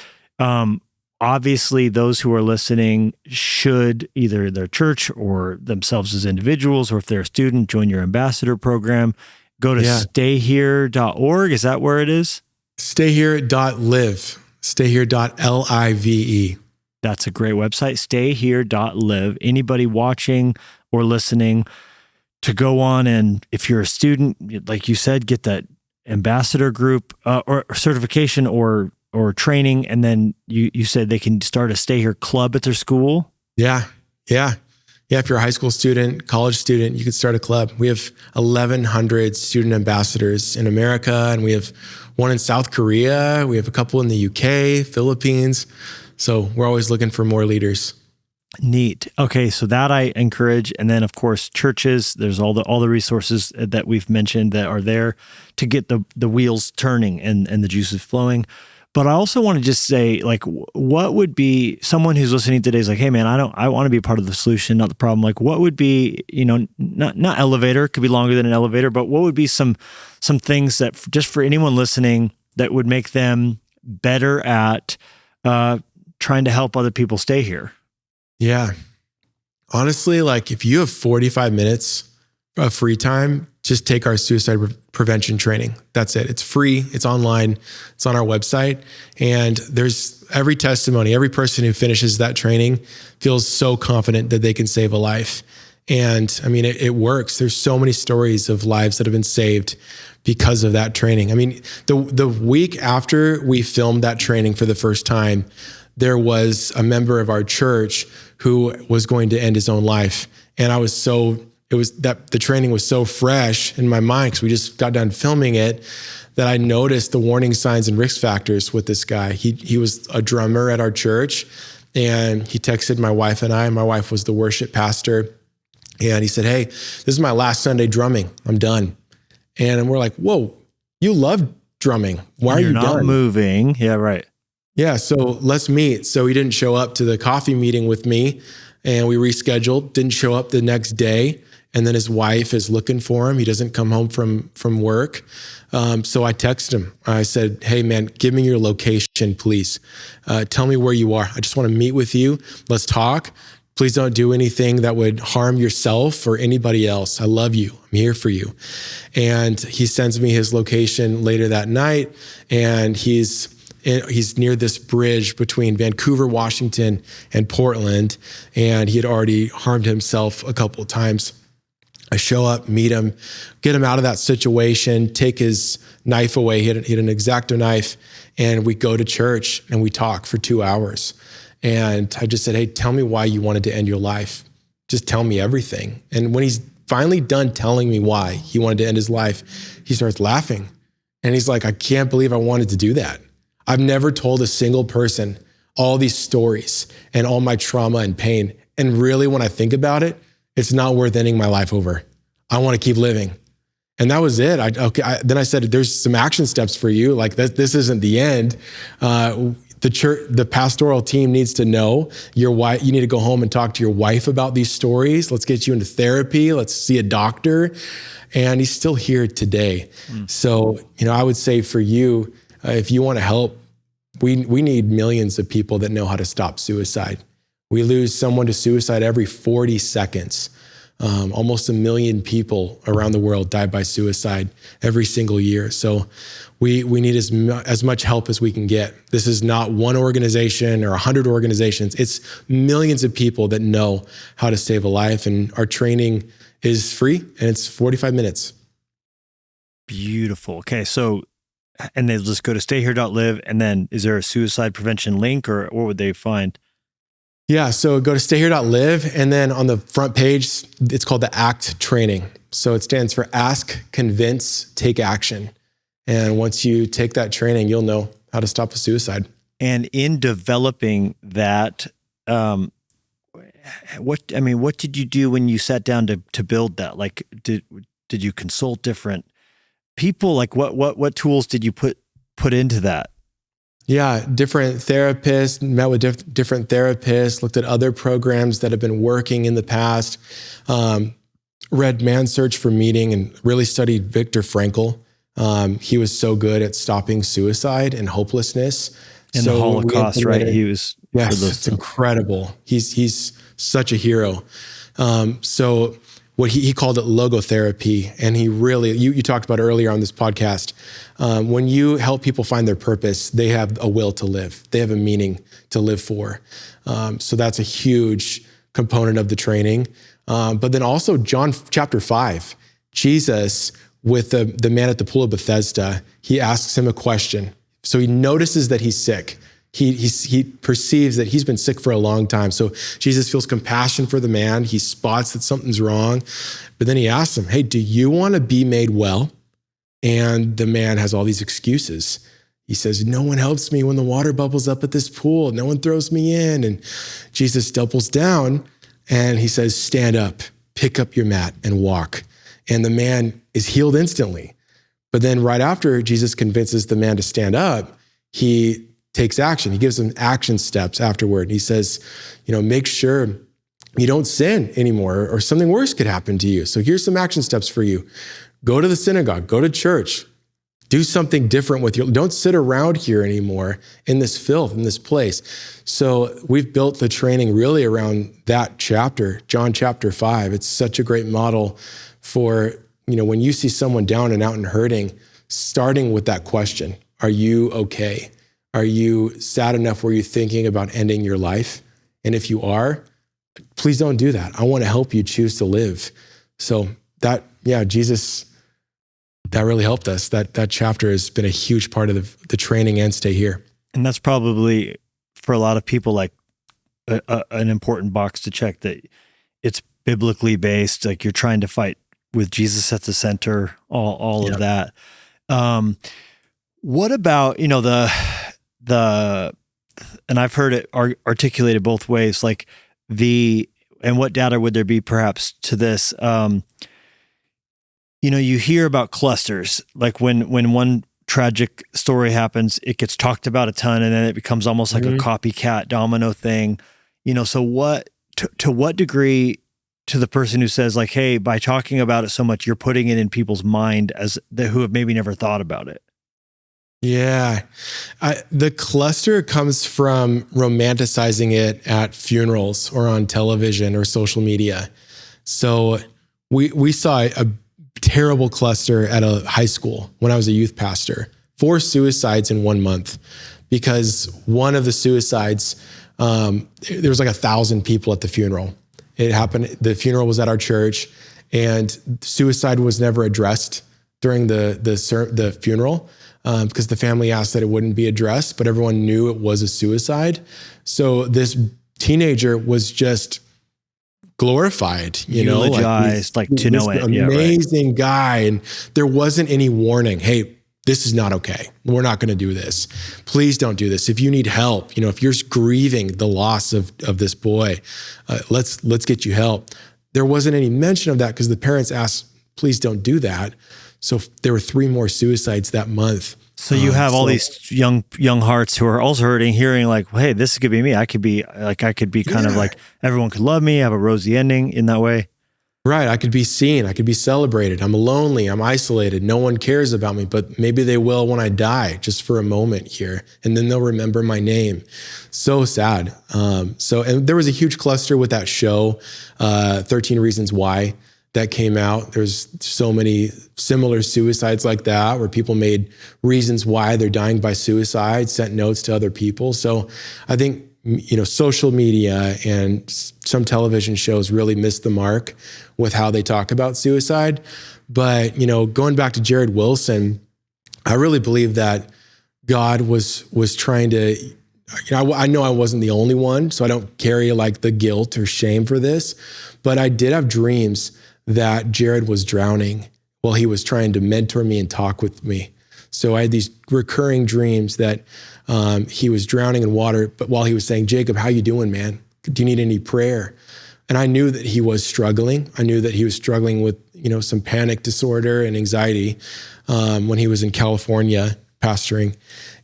Obviously, those who are listening should, either their church or themselves as individuals, or if they're a student, join your ambassador program. Go to stayhere.org. Is that where it is? Stayhere.live. Stayhere.live. That's a great website, stayhere.live. Anybody watching or listening, to go on, and if you're a student, like you said, get that ambassador group or certification or training, and then you said they can start a Stay Here club at their school. Yeah. If you're a high school student, college student, you could start a club. We have 1,100 student ambassadors in America, and we have one in South Korea. We have a couple in the UK, Philippines. So we're always looking for more leaders. Neat. Okay, so that I encourage, and then of course churches. There's all the resources that we've mentioned that are there to get the wheels turning and the juices flowing. But I also want to just say, like, what would be someone who's listening today is like, hey man, I want to be a part of the solution, not the problem. Like, what would be, not elevator, could be longer than an elevator, but what would be some things that just for anyone listening that would make them better at trying to help other people stay here? Yeah. Honestly, like if you have 45 minutes of free time, just take our suicide prevention training. That's it. It's free. It's online. It's on our website. And there's every testimony, every person who finishes that training feels so confident that they can save a life. And I mean, it works. There's so many stories of lives that have been saved because of that training. I mean, the week after we filmed that training for the first time, there was a member of our church who was going to end his own life. And the training was so fresh in my mind because we just got done filming it that I noticed the warning signs and risk factors with this guy. He was a drummer at our church, and he texted my wife and I. My wife was the worship pastor. And he said, hey, this is my last Sunday drumming. I'm done. And we're like, whoa, you love drumming. Why are you done? You're not moving. Yeah, right. Yeah, so let's meet. So he didn't show up to the coffee meeting with me, and we rescheduled, didn't show up the next day. And then his wife is looking for him. He doesn't come home from work. So I texted him. I said, hey man, give me your location, please. Tell me where you are. I just want to meet with you. Let's talk. Please don't do anything that would harm yourself or anybody else. I love you. I'm here for you. And he sends me his location later that night, and he's near this bridge between Vancouver, Washington, and Portland, and he had already harmed himself a couple of times. I show up, meet him, get him out of that situation, take his knife away. He had an X-Acto knife, and we go to church and we talk for 2 hours. And I just said, hey, tell me why you wanted to end your life. Just tell me everything. And when he's finally done telling me why he wanted to end his life, he starts laughing. And he's like, I can't believe I wanted to do that. I've never told a single person all these stories and all my trauma and pain. And really, when I think about it, it's not worth ending my life over. I want to keep living. And that was it. Then I said, there's some action steps for you. Like this isn't the end. The pastoral team needs to know your wife. You need to go home and talk to your wife about these stories. Let's get you into therapy. Let's see a doctor. And he's still here today. So, I would say for you, if you want to help, we need millions of people that know how to stop suicide. We lose someone to suicide every 40 seconds. Almost 1 million people around the world die by suicide every single year. So we need as much help as we can get. This is not one organization or 100 organizations. It's millions of people that know how to save a life. And our training is free, and it's 45 minutes. Beautiful. Okay, so, and they just go to stayhere.live, and then is there a suicide prevention link, or what would they find? Yeah, so go to stayhere.live, and then on the front page, it's called the ACT training. So it stands for Ask, Convince, Take Action. And once you take that training, you'll know how to stop a suicide. And in developing that, what did you do when you sat down to build that? Like, did you consult different people? Like, what tools did you put into that? Yeah, different therapists, met with different therapists, looked at other programs that have been working in the past, read Man's Search for Meaning, and really studied Viktor Frankl. He was so good at stopping suicide and hopelessness. And the Holocaust, right? He was. Yes, it's incredible. He's such a hero. So what he called it logotherapy. And he really, you talked about earlier on this podcast, when you help people find their purpose, they have a will to live. They have a meaning to live for. So that's a huge component of the training. But then also John chapter 5, Jesus with the man at the pool of Bethesda, he asks him a question. So he notices that he's sick. He perceives that he's been sick for a long time. So Jesus feels compassion for the man. He spots that something's wrong. But then he asks him, hey, do you want to be made well? And the man has all these excuses. He says, no one helps me when the water bubbles up at this pool. No one throws me in. And Jesus doubles down and he says, stand up, pick up your mat and walk. And the man is healed instantly. But then right after Jesus convinces the man to stand up, he takes action. He gives him action steps afterward. He says, make sure you don't sin anymore or something worse could happen to you. So here's some action steps for you. Go to the synagogue, go to church, do something different with don't sit around here anymore in this filth, in this place. So we've built the training really around that chapter, John chapter 5. It's such a great model for, when you see someone down and out and hurting, starting with that question, are you okay? Are you sad enough where you're thinking about ending your life? And if you are, please don't do that. I want to help you choose to live. So Jesus, that really helped us. That chapter has been a huge part of the training and stay here. And that's probably for a lot of people like an important box to check, that it's biblically based. Like you're trying to fight with Jesus at the center, all of that. What about, and I've heard it articulated both ways, like and what data would there be perhaps to this? You hear about clusters, like when one tragic story happens, it gets talked about a ton and then it becomes almost like a copycat domino thing, so to what degree, to the person who says like, hey, by talking about it so much, you're putting it in people's mind who have maybe never thought about it? Yeah. The cluster comes from romanticizing it at funerals or on television or social media. So we saw a terrible cluster at a high school when I was a youth pastor, 4 suicides in 1 month, because one of the suicides, there was like 1,000 people at the funeral. It happened, the funeral was at our church, and suicide was never addressed during the funeral. Because the family asked that it wouldn't be addressed, but everyone knew it was a suicide. So this teenager was just glorified, eulogized, like to no end. Amazing guy. And there wasn't any warning. Hey, this is not okay. We're not going to do this. Please don't do this. If you need help, if you're grieving the loss of this boy, let's get you help. There wasn't any mention of that because the parents asked, please don't do that. So there were 3 more suicides that month. So you have all these young hearts who are also hurting, hearing like, hey, this could be me. I could be kind of like, everyone could love me, have a rosy ending in that way. Right. I could be seen. I could be celebrated. I'm lonely. I'm isolated. No one cares about me, but maybe they will when I die, just for a moment here. And then they'll remember my name. So sad. And there was a huge cluster with that show, 13 Reasons Why, that came out. There's so many similar suicides like that where people made reasons why they're dying by suicide, sent notes to other people. So I think, social media and some television shows really missed the mark with how they talk about suicide. But, going back to Jared Wilson, I really believe that God was trying to, I know I wasn't the only one, so I don't carry like the guilt or shame for this, but I did have dreams that Jared was drowning while he was trying to mentor me and talk with me. So I had these recurring dreams that he was drowning in water, but while he was saying, Jacob, how you doing, man? Do you need any prayer? And I knew that he was struggling. I knew that he was struggling with, some panic disorder and anxiety when he was in California pastoring.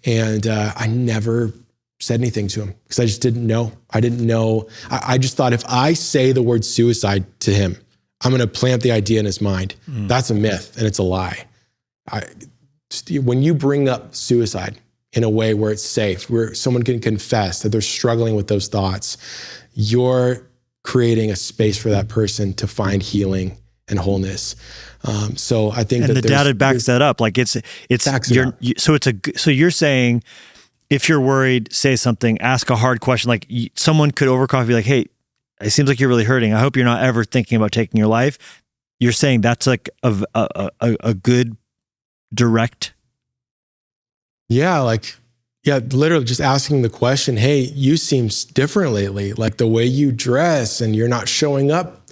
And I never said anything to him because I just didn't know. I didn't know. I just thought if I say the word suicide to him, I'm going to plant the idea in his mind. That's a myth and it's a lie. When you bring up suicide in a way where it's safe, where someone can confess that they're struggling with those thoughts, you're creating a space for that person to find healing and wholeness. So I think and that the data backs that up. Like so you're saying if you're worried, say something, ask a hard question. Like someone could over coffee, be like, hey, it seems like you're really hurting. I hope you're not ever thinking about taking your life. You're saying that's like a good direct. Yeah. Literally just asking the question, hey, you seem different lately. Like the way you dress and you're not showing up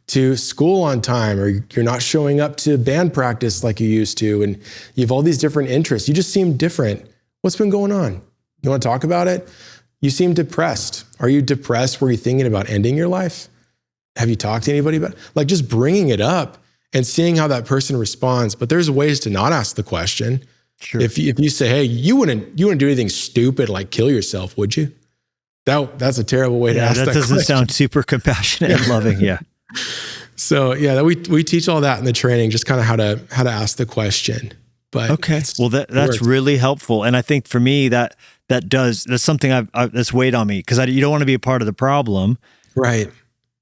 to school on time, or you're not showing up to band practice like you used to. And you have all these different interests. You just seem different. What's been going on? You want to talk about it? You seem depressed. Are you depressed? Were you thinking about ending your life? Have you talked to anybody about it? Like just bringing it up and seeing how that person responds. But there's ways to not ask the question. Sure. If you say, hey, you wouldn't do anything stupid like kill yourself, would you? That's a terrible way to ask that question. That doesn't sound super compassionate and loving. Yeah. So yeah, we teach all that in the training, just kind of how to ask the question. But okay, well that's really helpful, and I think for me that's something that's weighed on me because you don't want to be a part of the problem, right?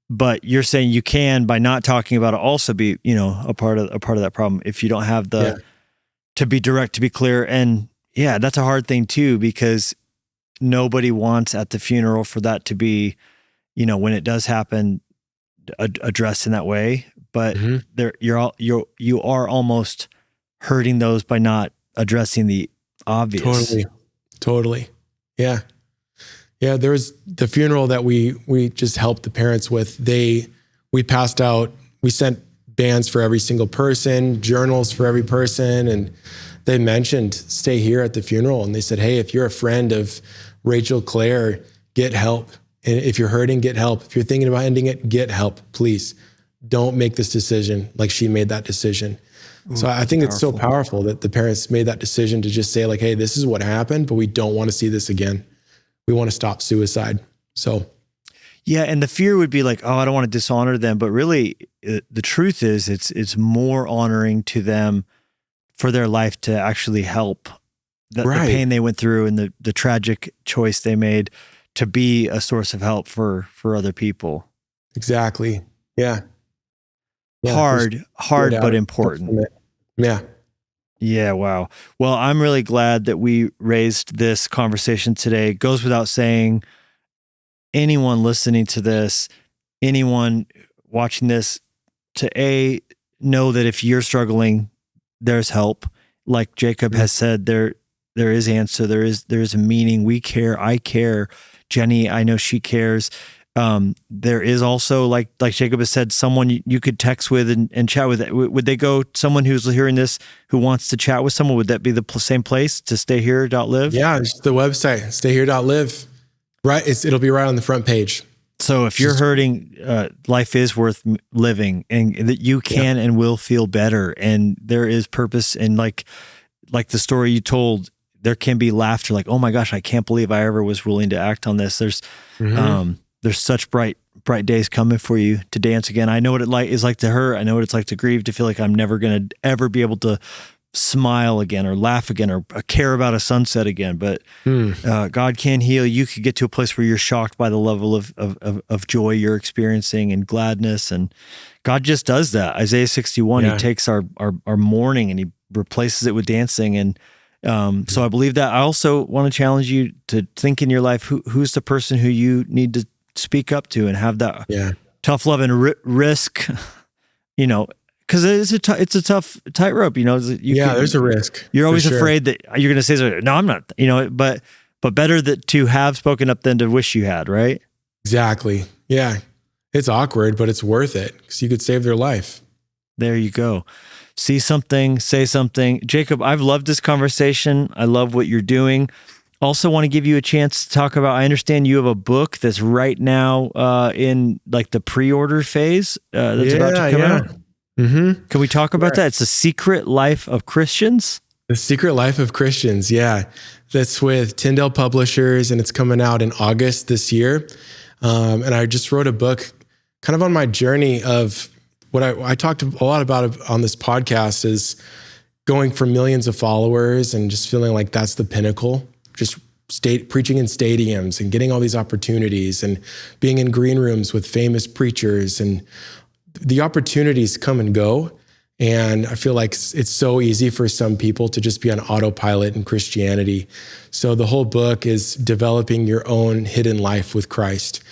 But you're saying you can, by not talking about it, also be a part of that problem if you don't have to be direct, to be clear, and that's a hard thing too because nobody wants at the funeral for that to be, when it does happen, addressed in that way. But you are almost hurting those by not addressing the obvious. Totally. Yeah. There was the funeral that we just helped the parents with. We passed out, we sent bands for every single person, journals for every person. And they mentioned stay here at the funeral. And they said, hey, if you're a friend of Rachel Claire, get help. And if you're hurting, get help. If you're thinking about ending it, get help, please. Don't make this decision like she made that decision. So I think it's so powerful that the parents made that decision to just say like, hey, this is what happened, but we don't want to see this again. We want to stop suicide. So. Yeah. And the fear would be like, oh, I don't want to dishonor them. But really the truth is it's more honoring to them for their life to actually help the pain they went through and the tragic choice they made to be a source of help for other people. Exactly. Yeah. Hard, but important. Yeah. Yeah. Wow. Well, I'm really glad that we raised this conversation today. It goes without saying, anyone listening to this, anyone watching this, to know that if you're struggling, there's help. Like Jacob has said, there is answer. There is a meaning. We care. I care. Jennie, I know she cares. There is also, like Jacob has said, someone you could text with and chat with. Would they go, someone who's hearing this, who wants to chat with someone, would that be the same place, to stayhere.live? Yeah, it's the website, stayhere.live. Right. It'll be right on the front page. So if you're hurting, life is worth living, and that you can and will feel better. And there is purpose. And like the story you told, there can be laughter, like, oh my gosh, I can't believe I ever was willing to act on this. There's such bright days coming for you to dance again. I know what is like to hurt. I know what it's like to grieve, to feel like I'm never going to ever be able to smile again or laugh again or care about a sunset again. But God can heal. You could get to a place where you're shocked by the level of joy you're experiencing and gladness. And God just does that. Isaiah 61, he takes our mourning and he replaces it with dancing. And so I believe that. I also want to challenge you to think in your life, who's the person who you need to speak up to and have that tough love and risk, because it's a tough tightrope, there's a risk. You're always afraid that you're going to say, no, I'm not, but better to have spoken up than to wish you had, right? Exactly. Yeah. It's awkward, but it's worth it because you could save their life. There you go. See something, say something. Jacob, I've loved this conversation. I love what you're doing. Also want to give you a chance to talk about, I understand you have a book that's right now in like the pre-order phase that's about to come out. Mm-hmm. Can we talk about that? It's The Secret Life of Christians. The Secret Life of Christians. Yeah. That's with Tyndale Publishers, and it's coming out in August this year. And I just wrote a book kind of on my journey of what I talked a lot about on this podcast, is going for millions of followers and just feeling like that's the pinnacle, just preaching in stadiums and getting all these opportunities and being in green rooms with famous preachers, and the opportunities come and go. And I feel like it's so easy for some people to just be on autopilot in Christianity. So the whole book is developing your own hidden life with Christ,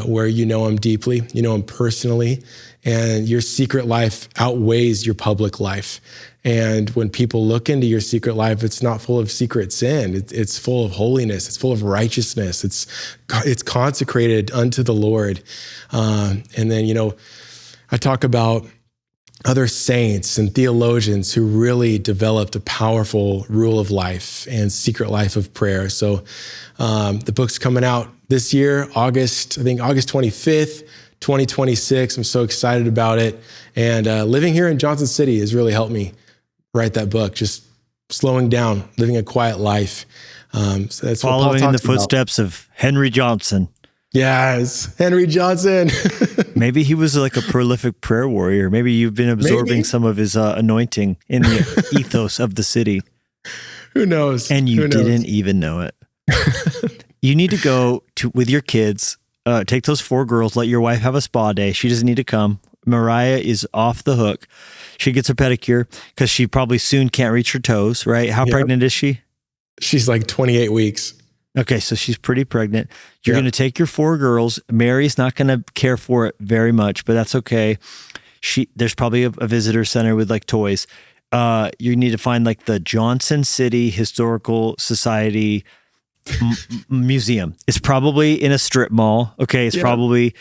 where you know him deeply, you know him personally, and your secret life outweighs your public life. And when people look into your secret life, it's not full of secret sin. It's full of holiness. It's full of righteousness. It's consecrated unto the Lord. And then, I talk about other saints and theologians who really developed a powerful rule of life and secret life of prayer. So the book's coming out this year, August 25th, 2026. I'm so excited about it. And living here in Johnson City has really helped me write that book, just slowing down, living a quiet life. So that's following in the footsteps of Henry Johnson. Yes, Henry Johnson. Maybe he was like a prolific prayer warrior. Maybe you've been absorbing some of his anointing in the ethos of the city. Who knows? And you didn't even know it. You need to go with your kids, take those 4 girls, let your wife have a spa day. She doesn't need to come. Mariah is off the hook. She gets a pedicure because she probably soon can't reach her toes, right? How pregnant is she? She's like 28 weeks. Okay, so she's pretty pregnant. You're going to take your 4 girls. Mary's not going to care for it very much, but that's okay. There's probably a visitor center with like toys. You need to find like the Johnson City Historical Society Museum. It's probably in a strip mall. Okay, it's probably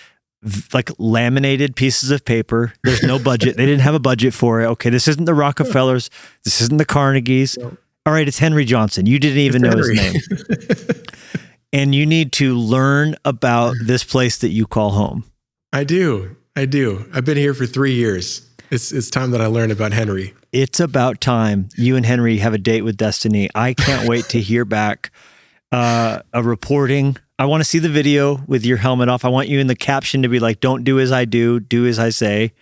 like laminated pieces of paper. There's no budget. They didn't have a budget for it. Okay, this isn't the Rockefellers. This isn't the Carnegies. No. All right, it's Henry Johnson. You didn't even know his name. And you need to learn about this place that you call home. I do. I've been here for 3 years. It's time that I learn about Henry. It's about time you and Henry have a date with destiny. I can't wait to hear back a reporting. I want to see the video with your helmet off. I want you in the caption to be like, don't do as I do as I say.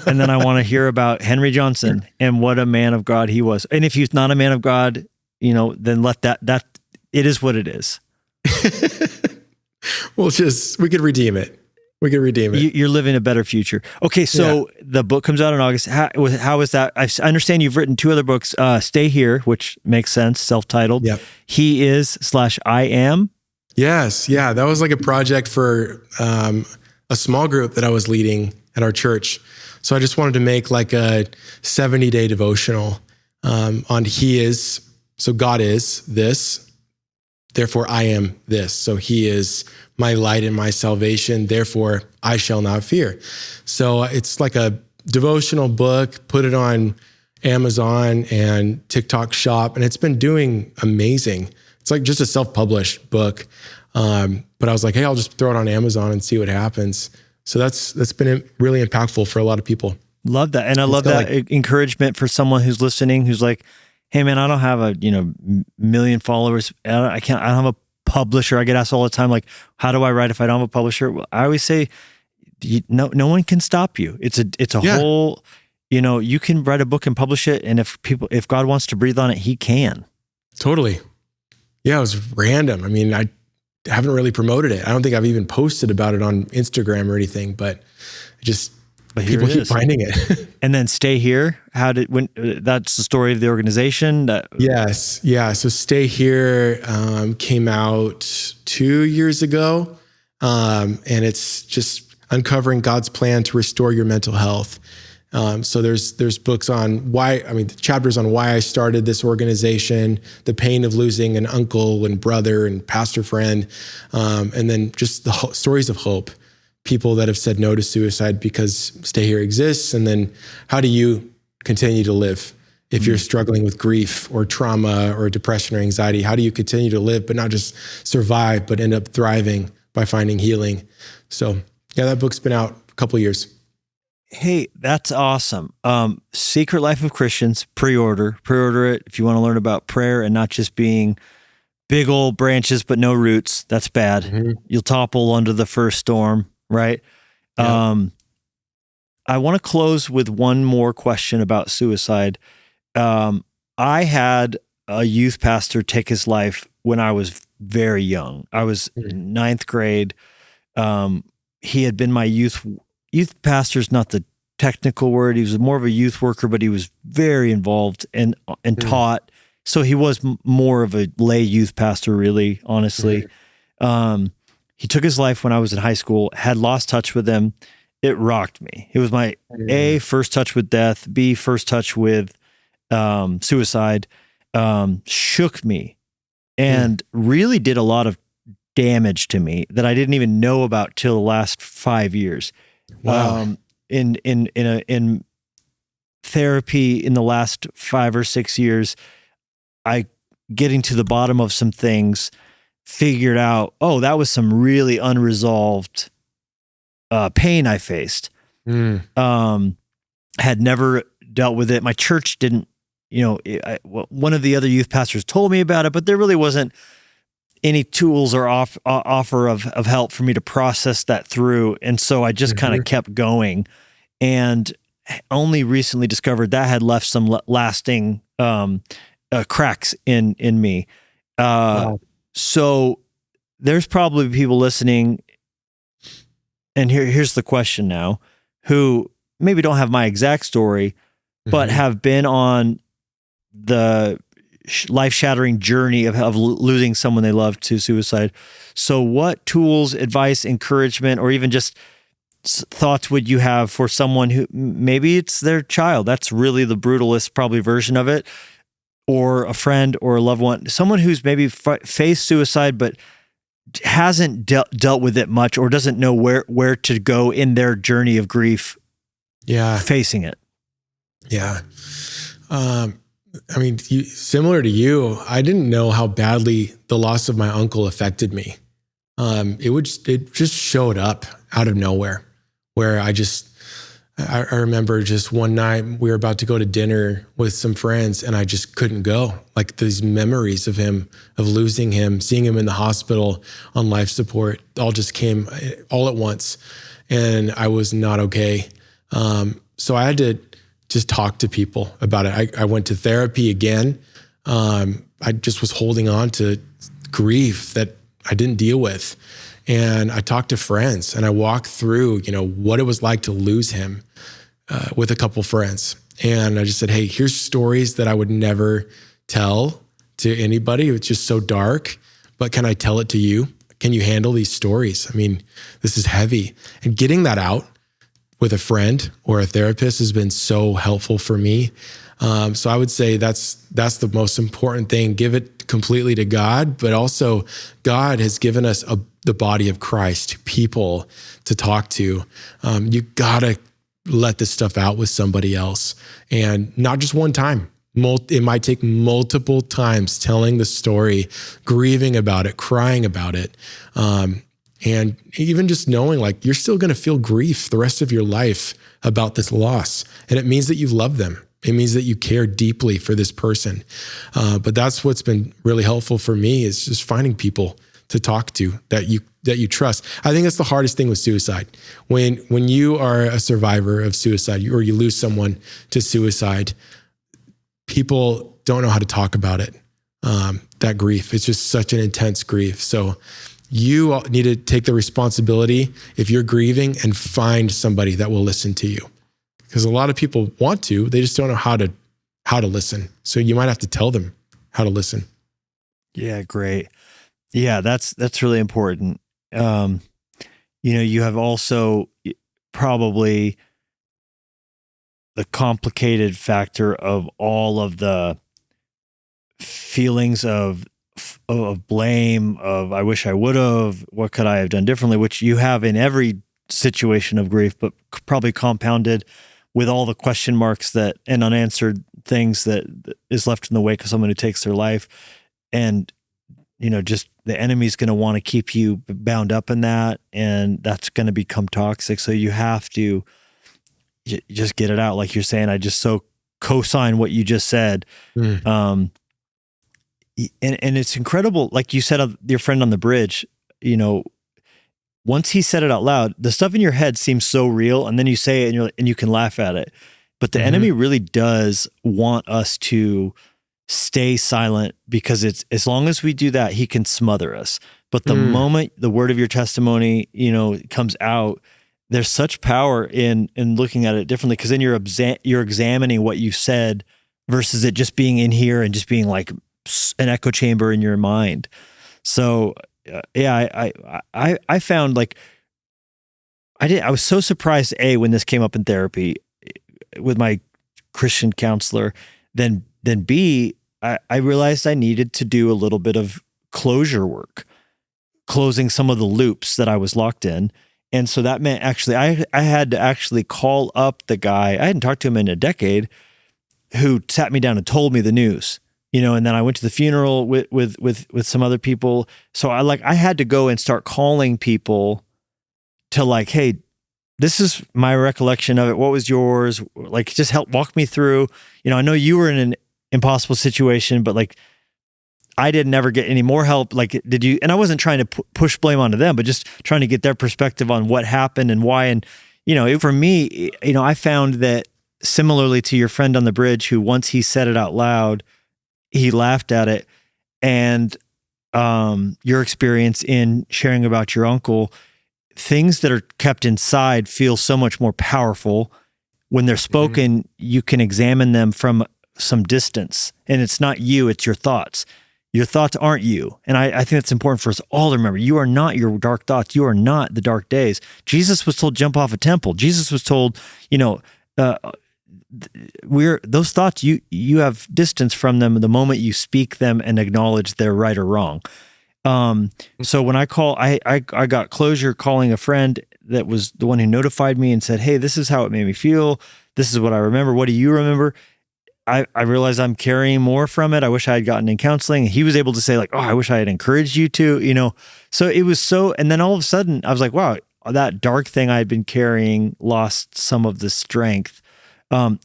And then I want to hear about Henry Johnson and what a man of God he was. And if he's not a man of God, then let that it is what it is. We could redeem it. You're living a better future. Okay, so the book comes out in August. How is that? I understand you've written 2 other books. Stay Here, which makes sense, self-titled. Yep. He is /I am. Yes, yeah. That was like a project for a small group that I was leading at our church. So I just wanted to make like a 70-day devotional on He is, so God is this, therefore I am this. So He is my light and my salvation, therefore I shall not fear. So it's like a devotional book, put it on Amazon and TikTok Shop, and it's been doing amazing. It's like just a self-published book. But I was like, hey, I'll just throw it on Amazon and see what happens. So that's been really impactful for a lot of people. Love that. And I love that encouragement for someone who's listening, who's like, hey man, I don't have a, million followers. I don't have a publisher. I get asked all the time, like, how do I write if I don't have a publisher? Well, I always say, no one can stop you. It's a whole, you can write a book and publish it. And if God wants to breathe on it, He can. Totally. Yeah. It was random. I mean, I haven't really promoted it. I don't think I've even posted about it on Instagram or anything, but people keep finding it. And then Stay Here. That's the story of the organization. Yes. Yeah. So Stay Here came out 2 years ago. And it's just uncovering God's plan to restore your mental health. So there's books on chapters on why I started this organization, the pain of losing an uncle and brother and pastor friend, and then just the stories of hope, people that have said no to suicide because Stay Here exists. And then how do you continue to live if you're struggling with grief or trauma or depression or anxiety? How do you continue to live, but not just survive, but end up thriving by finding healing? So yeah, that book's been out a couple of years. Hey, that's awesome. Secret Life of Christians, pre-order it if you want to learn about prayer and not just being big old branches but no roots. That's bad. Mm-hmm. You'll topple under the first storm, right? Yeah. I want to close with one more question about suicide. I had a youth pastor take his life when I was very young. I was in 9th grade. He had been my youth pastor's not the technical word. He was more of a youth worker, but he was very involved and taught. So he was more of a lay youth pastor, really, honestly. He took his life when I was in high school, had lost touch with him. It rocked me. It was my A, first touch with death, B, first touch with suicide, shook me and really did a lot of damage to me that I didn't even know about till the last 5 years. Wow. in therapy in the last 5 or 6 years, I getting to the bottom of some things, figured out, oh, that was some really unresolved pain I faced. Had never dealt with it. My church didn't, one of the other youth pastors told me about it, but there really wasn't any tools or offer of help for me to process that through. And so I just kind of kept going, and only recently discovered that had left some lasting cracks in me. Wow. So there's probably people listening, and here's the question now, who maybe don't have my exact story, but have been on the life-shattering journey of losing someone they love to suicide. So what tools, advice, encouragement, or even just thoughts would you have for someone who maybe it's their child? That's really the brutalist probably version of it, or a friend or a loved one, someone who's maybe faced suicide but hasn't dealt with it much, or doesn't know where to go in their journey of grief. Yeah, facing it. Yeah. I mean, similar to you, I didn't know how badly the loss of my uncle affected me. It just showed up out of nowhere, where I remember just one night we were about to go to dinner with some friends, and I just couldn't go. Like, these memories of him, of losing him, seeing him in the hospital on life support, all just came all at once, and I was not okay. So I had to just talk to people about it. I went to therapy again. I just was holding on to grief that I didn't deal with. And I talked to friends, and I walked through, what it was like to lose him with a couple friends. And I just said, hey, here's stories that I would never tell to anybody. It's just so dark, but can I tell it to you? Can you handle these stories? I mean, this is heavy. And getting that out with a friend or a therapist has been so helpful for me. So I would say that's the most important thing. Give it completely to God, but also God has given us the body of Christ, people to talk to. You gotta let this stuff out with somebody else, and not just one time. It might take multiple times telling the story, grieving about it, crying about it. And even just knowing, like, you're still going to feel grief the rest of your life about this loss. And it means that you love them. It means that you care deeply for this person. But that's what's been really helpful for me, is just finding people to talk to that you trust. I think that's the hardest thing with suicide. When you are a survivor of suicide, or you lose someone to suicide, people don't know how to talk about it. That grief, it's just such an intense grief. So you need to take the responsibility, if you're grieving, and find somebody that will listen to you. Because a lot of people want to, they just don't know how to listen. So you might have to tell them how to listen. Yeah, great. Yeah, that's really important. You have also probably the complicated factor of all of the feelings of blame, of I wish I would have, what could I have done differently, which you have in every situation of grief, but probably compounded with all the question marks and unanswered things that is left in the wake of someone who takes their life. And, just the enemy's going to want to keep you bound up in that, and that's going to become toxic. So you have to just get it out. Like you're saying, I just so co-sign what you just said. And it's incredible. Like you said, your friend on the bridge, once he said it out loud, the stuff in your head seems so real. And then you say it and you can laugh at it. But the enemy really does want us to stay silent, because it's, as long as we do that, he can smother us. But the moment the word of your testimony, comes out, there's such power in looking at it differently, because then you're examining what you said versus it just being in here and just being like an echo chamber in your mind. So I found, like, I was so surprised, when this came up in therapy with my Christian counselor, then B, I realized I needed to do a little bit of closure work, closing some of the loops that I was locked in. And so that meant actually, I had to actually call up the guy. I hadn't talked to him in a decade, who sat me down and told me the news, and then I went to the funeral with some other people. So I had to go and start calling people to hey, this is my recollection of it. What was yours? Just help walk me through. I know you were in an impossible situation, but I didn't ever get any more help. Did you? And I wasn't trying to push blame onto them, but just trying to get their perspective on what happened and why. And, for me, I found that similarly to your friend on the bridge, who once he said it out loud, he laughed at it. And your experience in sharing about your uncle, things that are kept inside feel so much more powerful. When they're spoken, you can examine them from some distance. And it's not you, it's your thoughts. Your thoughts aren't you. And I think it's important for us all to remember, you are not your dark thoughts. You are not the dark days. Jesus was told, jump off a temple. Jesus was told, those thoughts, you have distance from them the moment you speak them and acknowledge they're right or wrong. So when I got closure calling a friend that was the one who notified me and said, hey, this is how it made me feel. This is what I remember. What do you remember? I realized I'm carrying more from it. I wish I had gotten in counseling. He was able to say I wish I had encouraged you to, so it was and then all of a sudden I was like, wow, that dark thing I had been carrying lost some of the strength.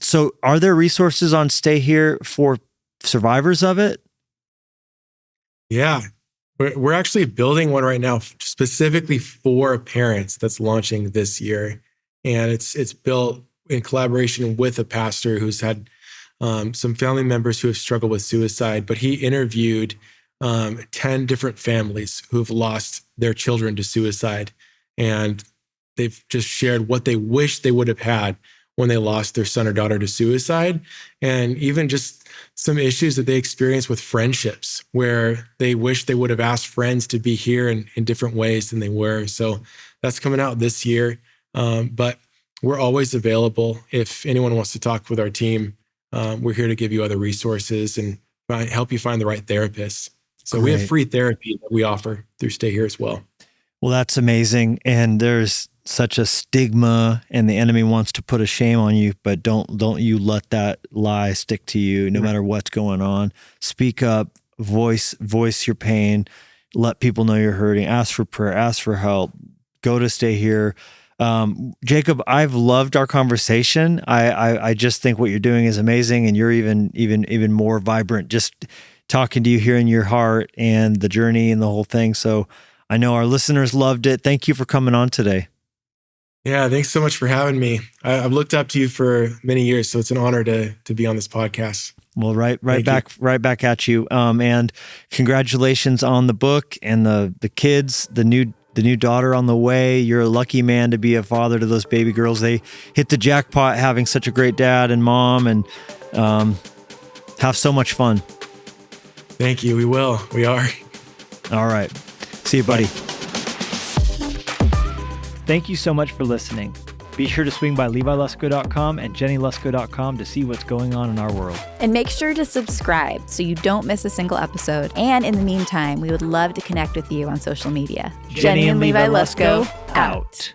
So are there resources on Stay Here for survivors of it? Yeah, we're actually building one right now specifically for parents that's launching this year. And it's built in collaboration with a pastor who's had some family members who have struggled with suicide, but he interviewed 10 different families who've lost their children to suicide. And they've just shared what they wish they would have had when they lost their son or daughter to suicide. And even just some issues that they experienced with friendships, where they wish they would have asked friends to be here in different ways than they were. So that's coming out this year. But we're always available. If anyone wants to talk with our team, we're here to give you other resources and help you find the right therapist. So we have free therapy that we offer through Stay Here as well. Well, that's amazing. And there's such a stigma, and the enemy wants to put a shame on you, but don't you let that lie stick to you no matter what's going on. Speak up, voice your pain, let people know you're hurting, ask for prayer, ask for help, go to Stay Here. Jacob, I've loved our conversation. I just think what you're doing is amazing, and you're even more vibrant just talking to you, hearing your heart and the journey and the whole thing. So I know our listeners loved it. Thank you for coming on today. Yeah, thanks so much for having me. I've looked up to you for many years, so it's an honor to be on this podcast. Well, right back at you. And congratulations on the book and the kids, the new daughter on the way. You're a lucky man to be a father to those baby girls. They hit the jackpot having such a great dad and mom, and have so much fun. Thank you. We will. We are. All right. See you, buddy. Thank you so much for listening. Be sure to swing by LeviLusko.com and JennieLusko.com to see what's going on in our world. And make sure to subscribe so you don't miss a single episode. And in the meantime, we would love to connect with you on social media. Jennie and Levi Lusko, out.